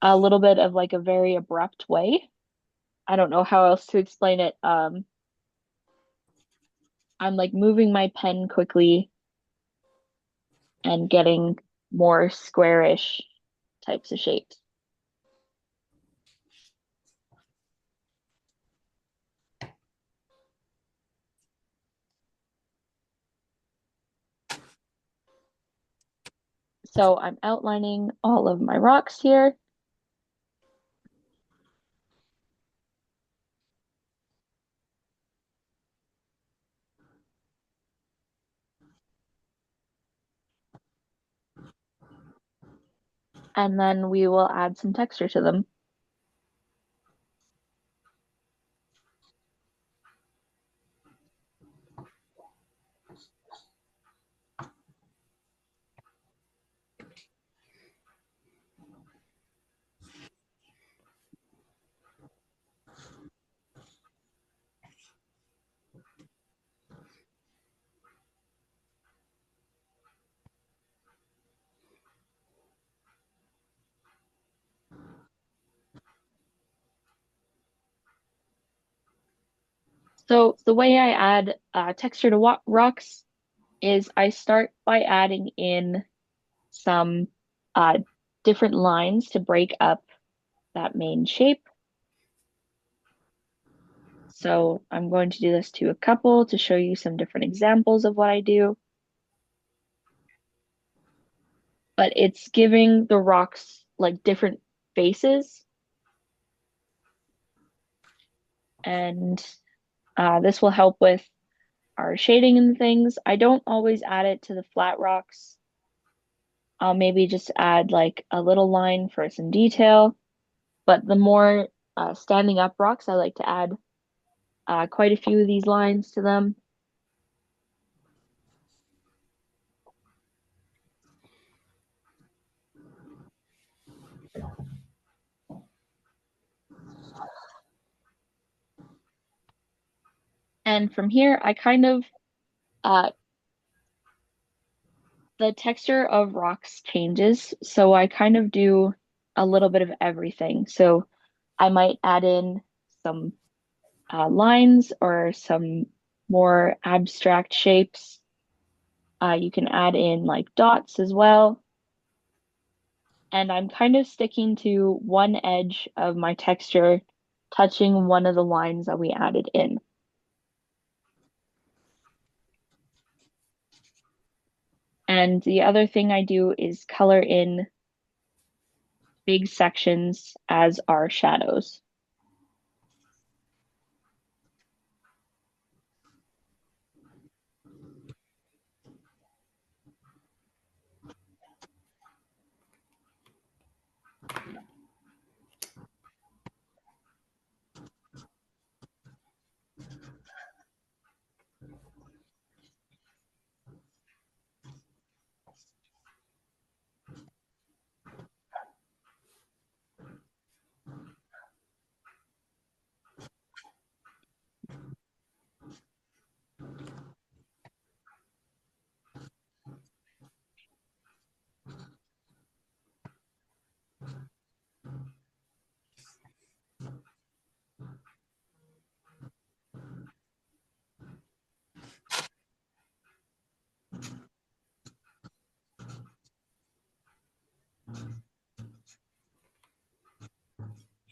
a little bit of like a very abrupt way. I don't know how else to explain it. I'm like moving my pen quickly and getting more squarish types of shapes. So I'm outlining all of my rocks here. And then we will add some texture to them. So the way I add texture to rocks is I start by adding in some uh, different lines to break up that main shape. So I'm going to do this to a couple to show you some different examples of what I do. But it's giving the rocks like different faces. And this will help with our shading and things. I don't always add it to the flat rocks. I'll maybe just add like a little line for some detail. But the more standing up rocks, I like to add quite a few of these lines to them. And from here, I kind of, the texture of rocks changes. So I kind of do a little bit of everything. So I might add in some lines or some more abstract shapes. You can add in like dots as well. And I'm kind of sticking to one edge of my texture, touching one of the lines that we added in. And the other thing I do is color in big sections as our shadows.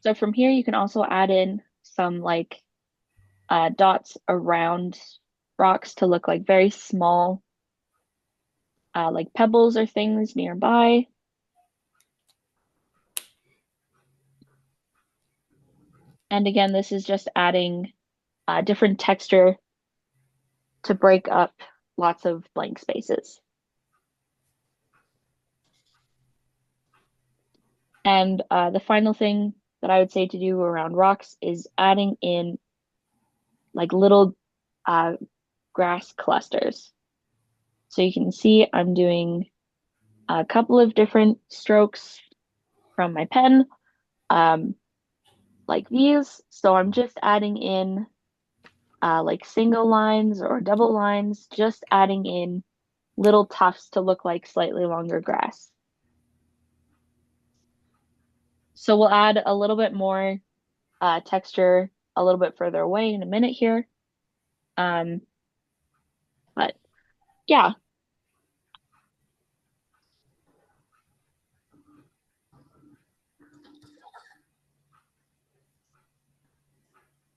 So from here, you can also add in some like dots around rocks to look like very small, like pebbles or things nearby. And again, this is just adding different texture to break up lots of blank spaces. And the final thing that I would say to do around rocks is adding in like little uh, grass clusters. So you can see I'm doing a couple of different strokes from my pen, like these. So I'm just adding in like single lines or double lines, just adding in little tufts to look like slightly longer grass. So we'll add a little bit more texture a little bit further away in a minute here. But yeah.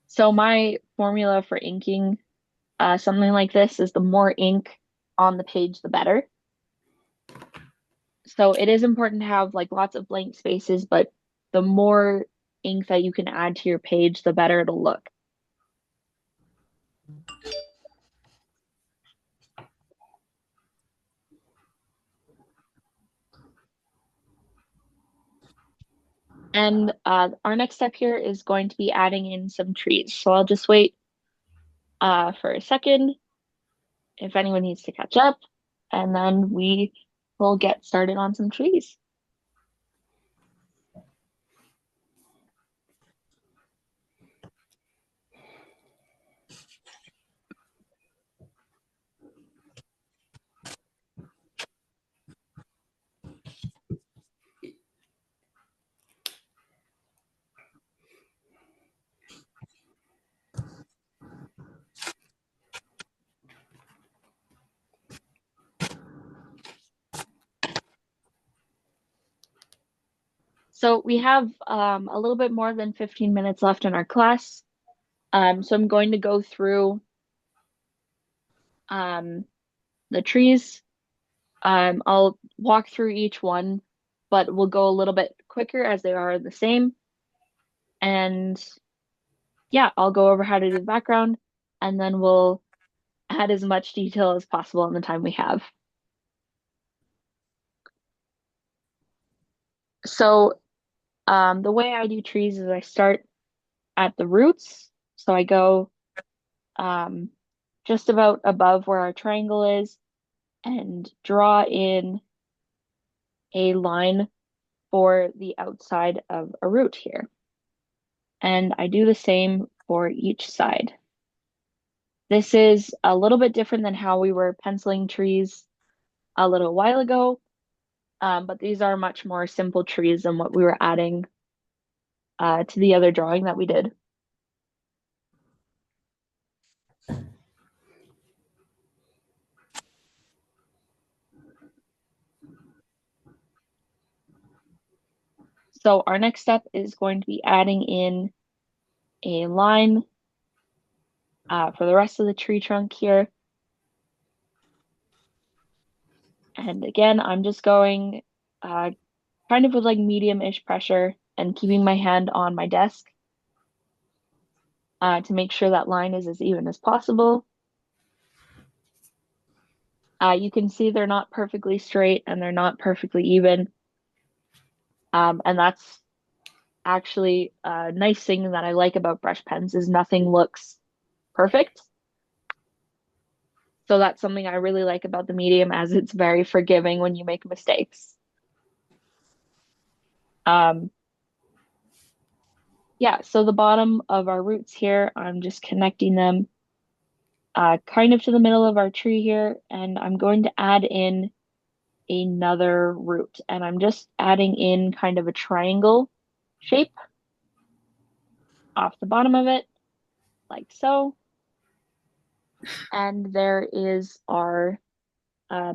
So my formula for inking something like this is the more ink on the page, the better. So it is important to have like lots of blank spaces, but the more ink that you can add to your page, the better it'll look. And our next step here is going to be adding in some trees. So I'll just wait for a second if anyone needs to catch up, and then we will get started on some trees. So we have a little bit more than 15 minutes left in our class. So I'm going to go through the trees. I'll walk through each one, but we'll go a little bit quicker as they are the same. And yeah, I'll go over how to do the background, and then we'll add as much detail as possible in the time we have. So the way I do trees is I start at the roots. So I go um, just about above where our triangle is and draw in a line for the outside of a root here. And I do the same for each side. This is a little bit different than how we were penciling trees a little while ago, but these are much more simple trees than what we were adding to the other drawing that we did. So our next step is going to be adding in a line for the rest of the tree trunk here. And again, I'm just going kind of with like medium-ish pressure and keeping my hand on my desk to make sure that line is as even as possible. You can see they're not perfectly straight and they're not perfectly even. And that's actually a nice thing that I like about brush pens is nothing looks perfect. So that's something I really like about the medium as it's very forgiving when you make mistakes. Yeah, so the bottom of our roots here, I'm just connecting them kind of to the middle of our tree here, and I'm going to add in another root, and I'm just adding in kind of a triangle shape off the bottom of it, like so. And there is our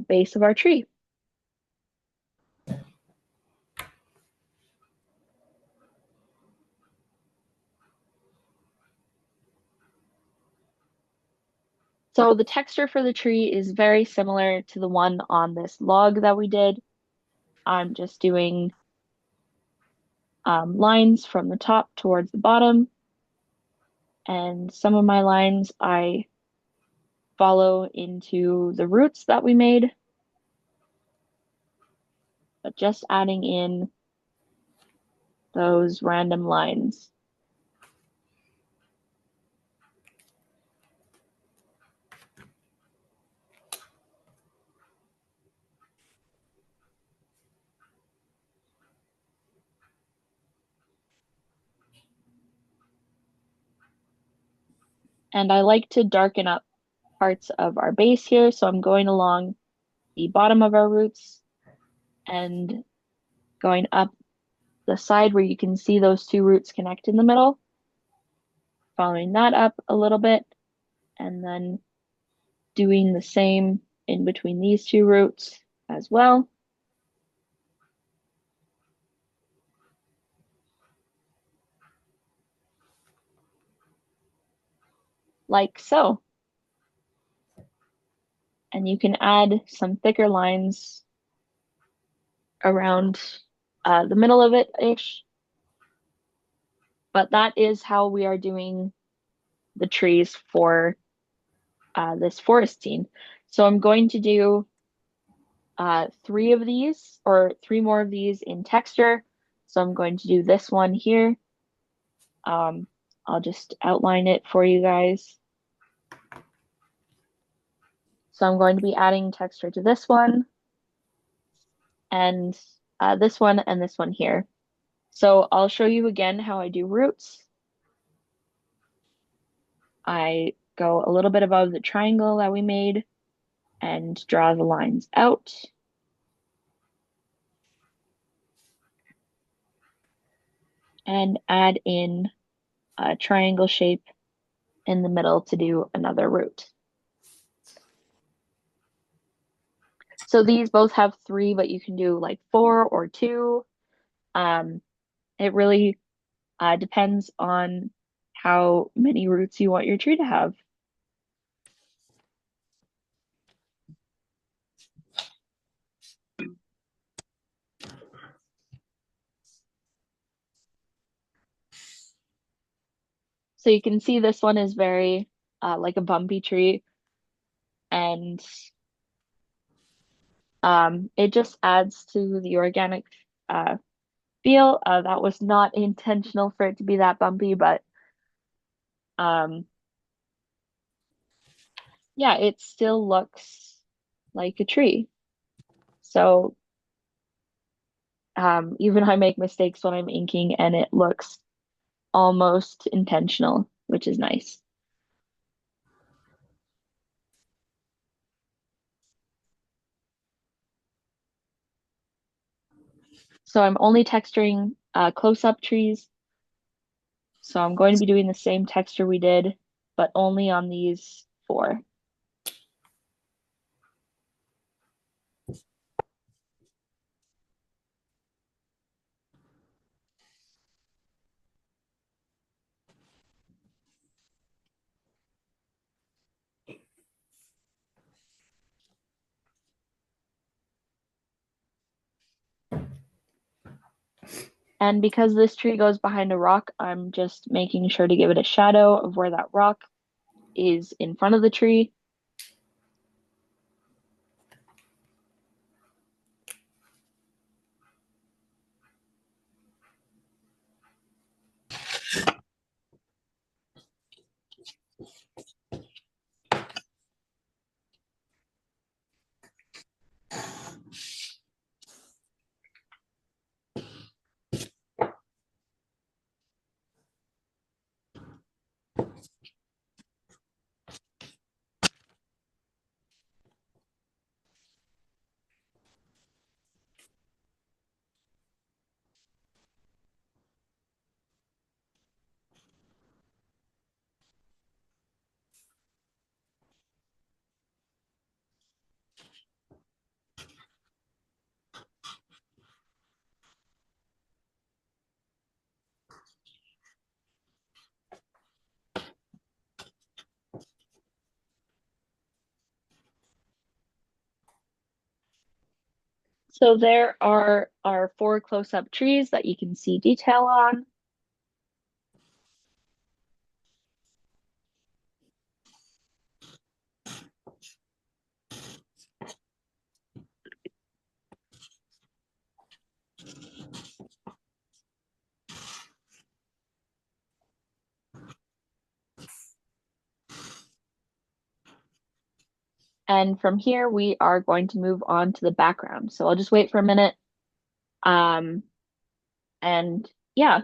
base of our tree. So the texture for the tree is very similar to the one on this log that we did. I'm just doing lines from the top towards the bottom. And some of my lines I follow into the roots that we made, but just adding in those random lines. And I like to darken up parts of our base here. So I'm going along the bottom of our roots and going up the side where you can see those two roots connect in the middle, following that up a little bit, and then doing the same in between these two roots as well. Like so. And you can add some thicker lines around the middle of it-ish. But that is how we are doing the trees for this forest scene. So I'm going to do three of these, or three more of these in texture. So I'm going to do this one here. I'll just outline it for you guys. So I'm going to be adding texture to this one, and this one, and this one here. So I'll show you again how I do roots. I go a little bit above the triangle that we made and draw the lines out. And add in a triangle shape in the middle to do another root. So these both have three, but you can do like four or two. It really depends on how many roots you want your tree to have. So you can see this one is very like a bumpy tree, and it just adds to the organic feel. That was not intentional for it to be that bumpy, but yeah, it still looks like a tree. So even I make mistakes when I'm inking and it looks almost intentional, which is nice. So I'm only texturing close-up trees. So I'm going to be doing the same texture we did, but only on these four. And because this tree goes behind a rock, I'm just making sure to give it a shadow of where that rock is in front of the tree. So there are our four close-up trees that you can see detail on. And from here, we are going to move on to the background. So I'll just wait for a minute. And yeah.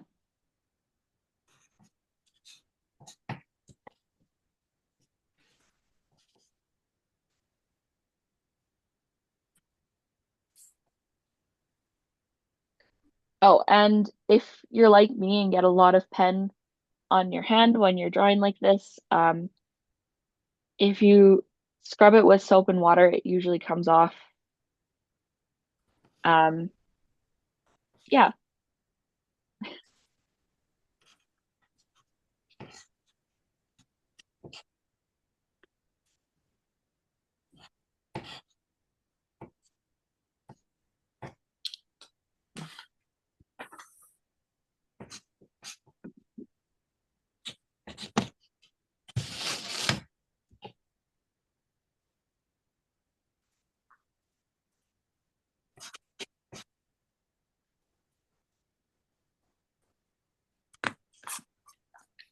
Oh, and if you're like me and get a lot of pen on your hand when you're drawing like this, if you scrub it with soap and water, it usually comes off. Um, yeah.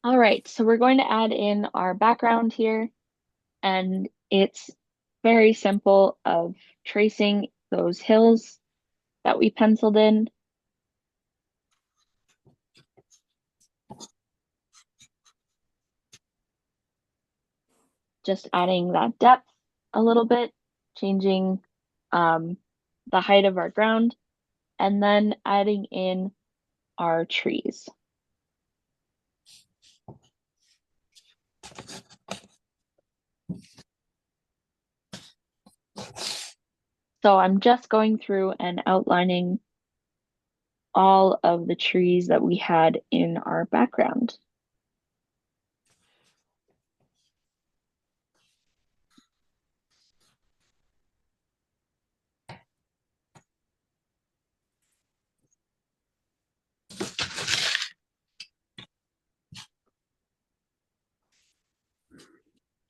All right, so we're going to add in our background here, and it's very simple of tracing those hills that we penciled in. Just adding that depth a little bit, changing the height of our ground, and then adding in our trees. So I'm just going through and outlining all of the trees that we had in our background.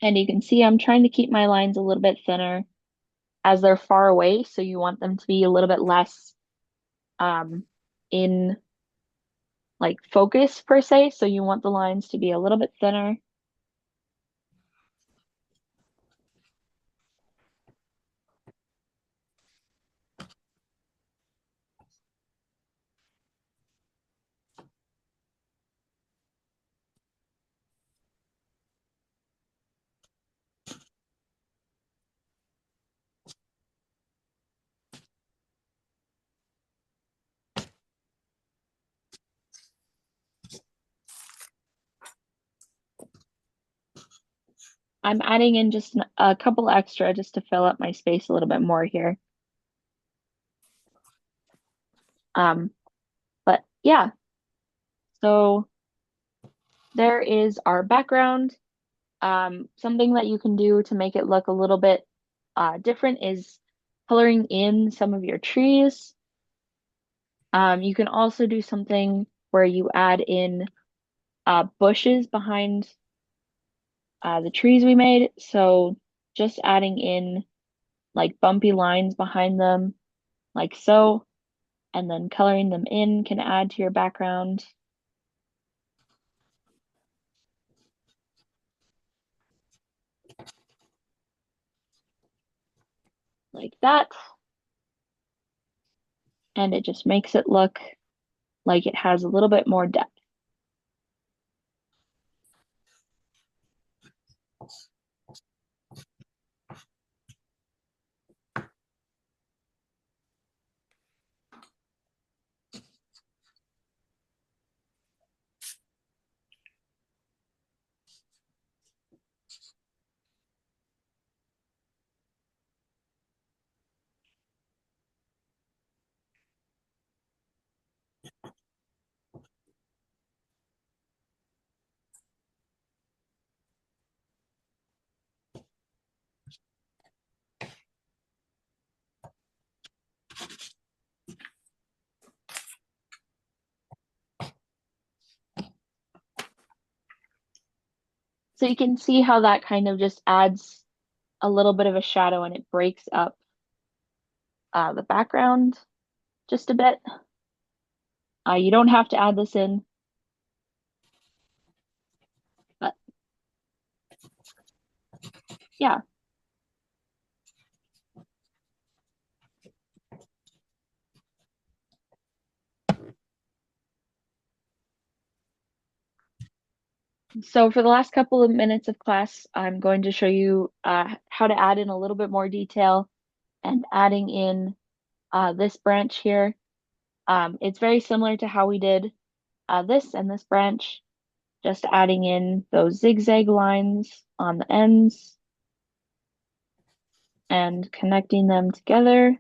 And you can see I'm trying to keep my lines a little bit thinner as they're far away, so you want them to be a little bit less in like focus per se, so you want the lines to be a little bit thinner. I'm adding in just a couple extra just to fill up my space a little bit more here. Um, but yeah, so there is our background. Something that you can do to make it look a little bit different is coloring in some of your trees. You can also do something where you add in bushes behind the trees we made. So just adding in like bumpy lines behind them, like so, and then coloring them in can add to your background. Like that. And it just makes it look like it has a little bit more depth. So you can see how that kind of just adds a little bit of a shadow and it breaks up the background just a bit. You don't have to add this in, but yeah. So for the last couple of minutes of class, I'm going to show you how to add in a little bit more detail and adding in this branch here. It's very similar to how we did this and this branch, just adding in those zigzag lines on the ends and connecting them together.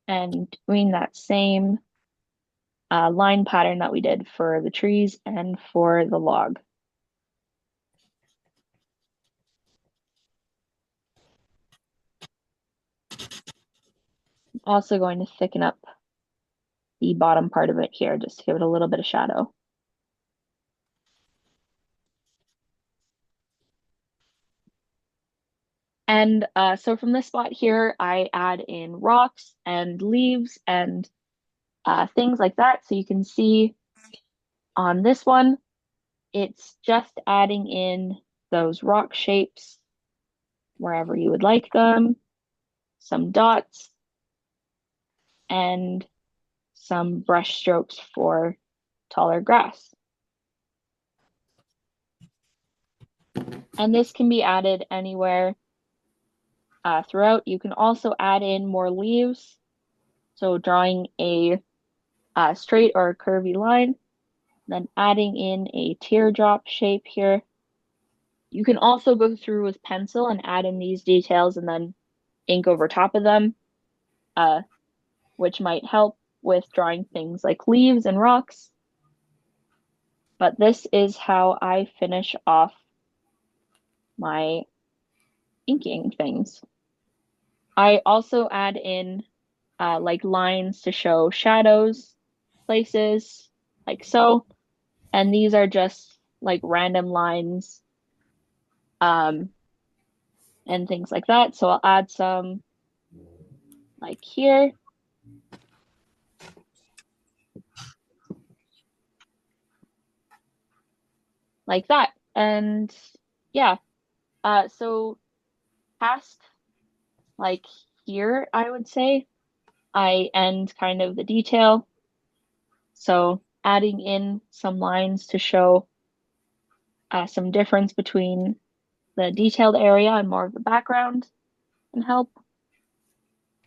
And doing that same line pattern that we did for the trees and for the log. Also going to thicken up the bottom part of it here just to give it a little bit of shadow. And so from this spot here, I add in rocks and leaves and things like that. So you can see on this one, it's just adding in those rock shapes wherever you would like them, some dots, and some brush strokes for taller grass. And this can be added anywhere throughout. You can also add in more leaves. So drawing a straight or a curvy line, then adding in a teardrop shape here. You can also go through with pencil and add in these details and then ink over top of them, which might help with drawing things like leaves and rocks. But this is how I finish off my inking things. I also add in like lines to show shadows, places, like so. And these are just like random lines and things like that. So I'll add some like here. Like that. And yeah, so past like here, I would say, I end kind of the detail. So adding in some lines to show some difference between the detailed area and more of the background can help.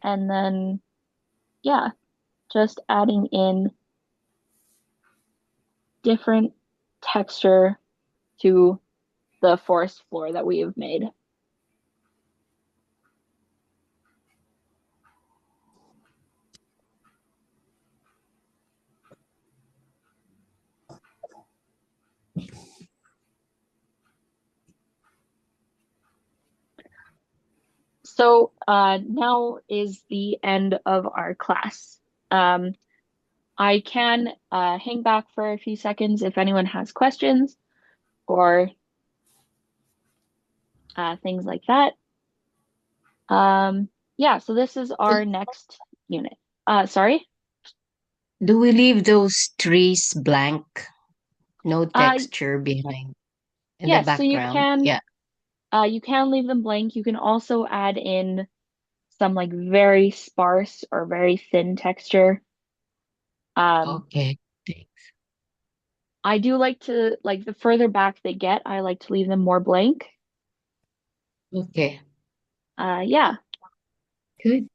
And then, yeah, just adding in different texture to the forest floor that we have made. So now is the end of our class. I can hang back for a few seconds if anyone has questions or things like that. Yeah, so this is our next unit. Sorry? Do we leave those trees blank? No texture behind in the Yes, so background? Yeah. you can leave them blank. You can also add in some like very sparse or very thin texture. Okay. Thanks. I do like to, like the further back they get, I like to leave them more blank. Okay. Yeah. Good.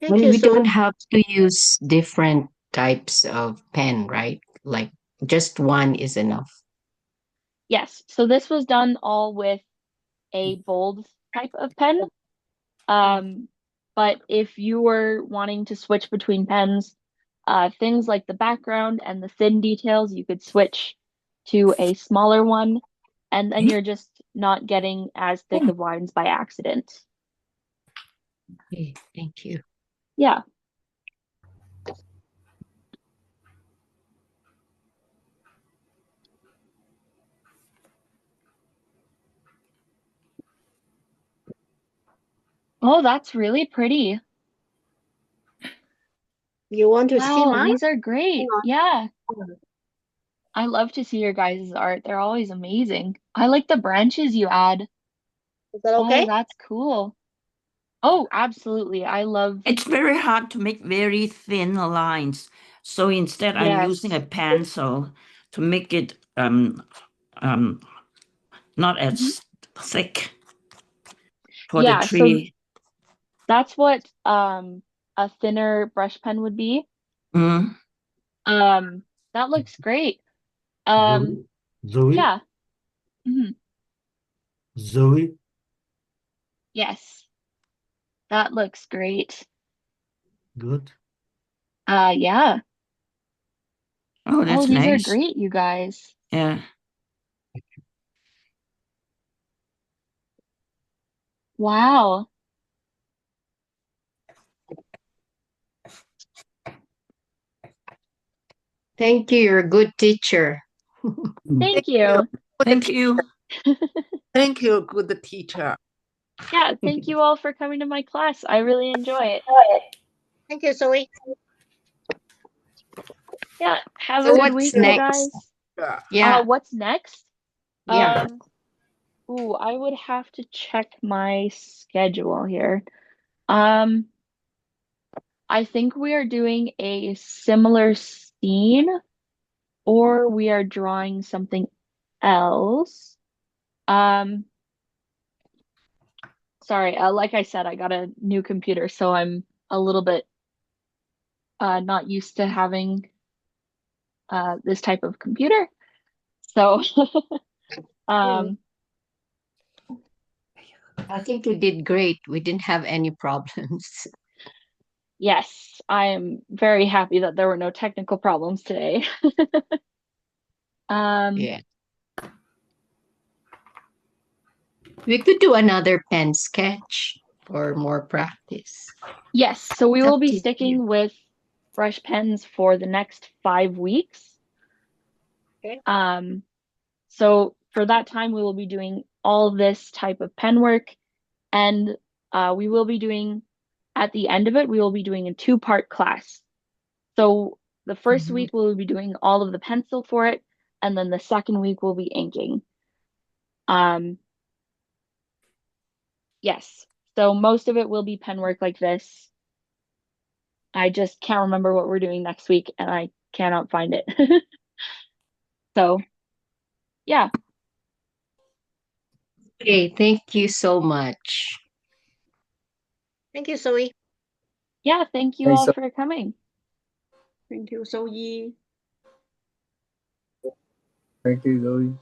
Thank Well, you we so don't much. have to use different types of pen, right? Like just one is enough. Yes. So this was done all with a bold type of pen. Um, but if you were wanting to switch between pens, things like the background and the thin details, you could switch to a smaller one, and then you're just not getting as thick of lines by accident. Okay, thank you. Yeah. Oh, that's really pretty. You want to see Wow, mine? these are great. Hang Yeah. on. I love to see your guys' art. They're always amazing. I like the branches you add. Is that Oh, okay? that's cool. Oh, absolutely. I love, It's very hard to make very thin lines. So instead, I'm using a yes. pencil to make it not Mhm. as thick for the Yeah, so tree. that's what a thinner brush pen would be. Mm. That looks great. Zoe, Um, Zoe, yeah. Mhm. Zoe. Yes, that looks great. Good. Yeah. Oh, Oh, that's these are nice. great, you guys. Yeah. Wow. Thank you. You're a good teacher. Thank Thank you. you. Thank you. Thank you, good teacher. Yeah, thank you all for coming to my class. I really enjoy it. Thank you, Zoe. Yeah, have So a good what's week, you next? guys. Yeah. Yeah, What's next? yeah. Ooh, I would have to check my schedule here. Um, I think we are doing a similar scene, or we are drawing something else. Um, sorry, like I said, I got a new computer, so I'm a little bit not used to having this type of computer. So, Mm. um, I think you did great. We didn't have any problems. yes, I am very happy that there were no technical problems today. Um, Yeah. We could do another pen sketch for more practice. yes, so we It's will up be to you. sticking with brush pens for the next 5 weeks. Okay. So for that time, we will be doing all this type of pen work, and we will be doing, at the end of it, we will be doing a two-part class. So the first Mhm. week we'll be doing all of the pencil for it, and then the second week we'll be inking. Um, yes. So most of it will be pen work like this. I just can't remember what we're doing next week, and I cannot find it. So yeah, Okay, thank you so much. Thank you, Zoe. yeah, thank you Hey, all so for coming. Thank you, Zoe. thank you, Zoe.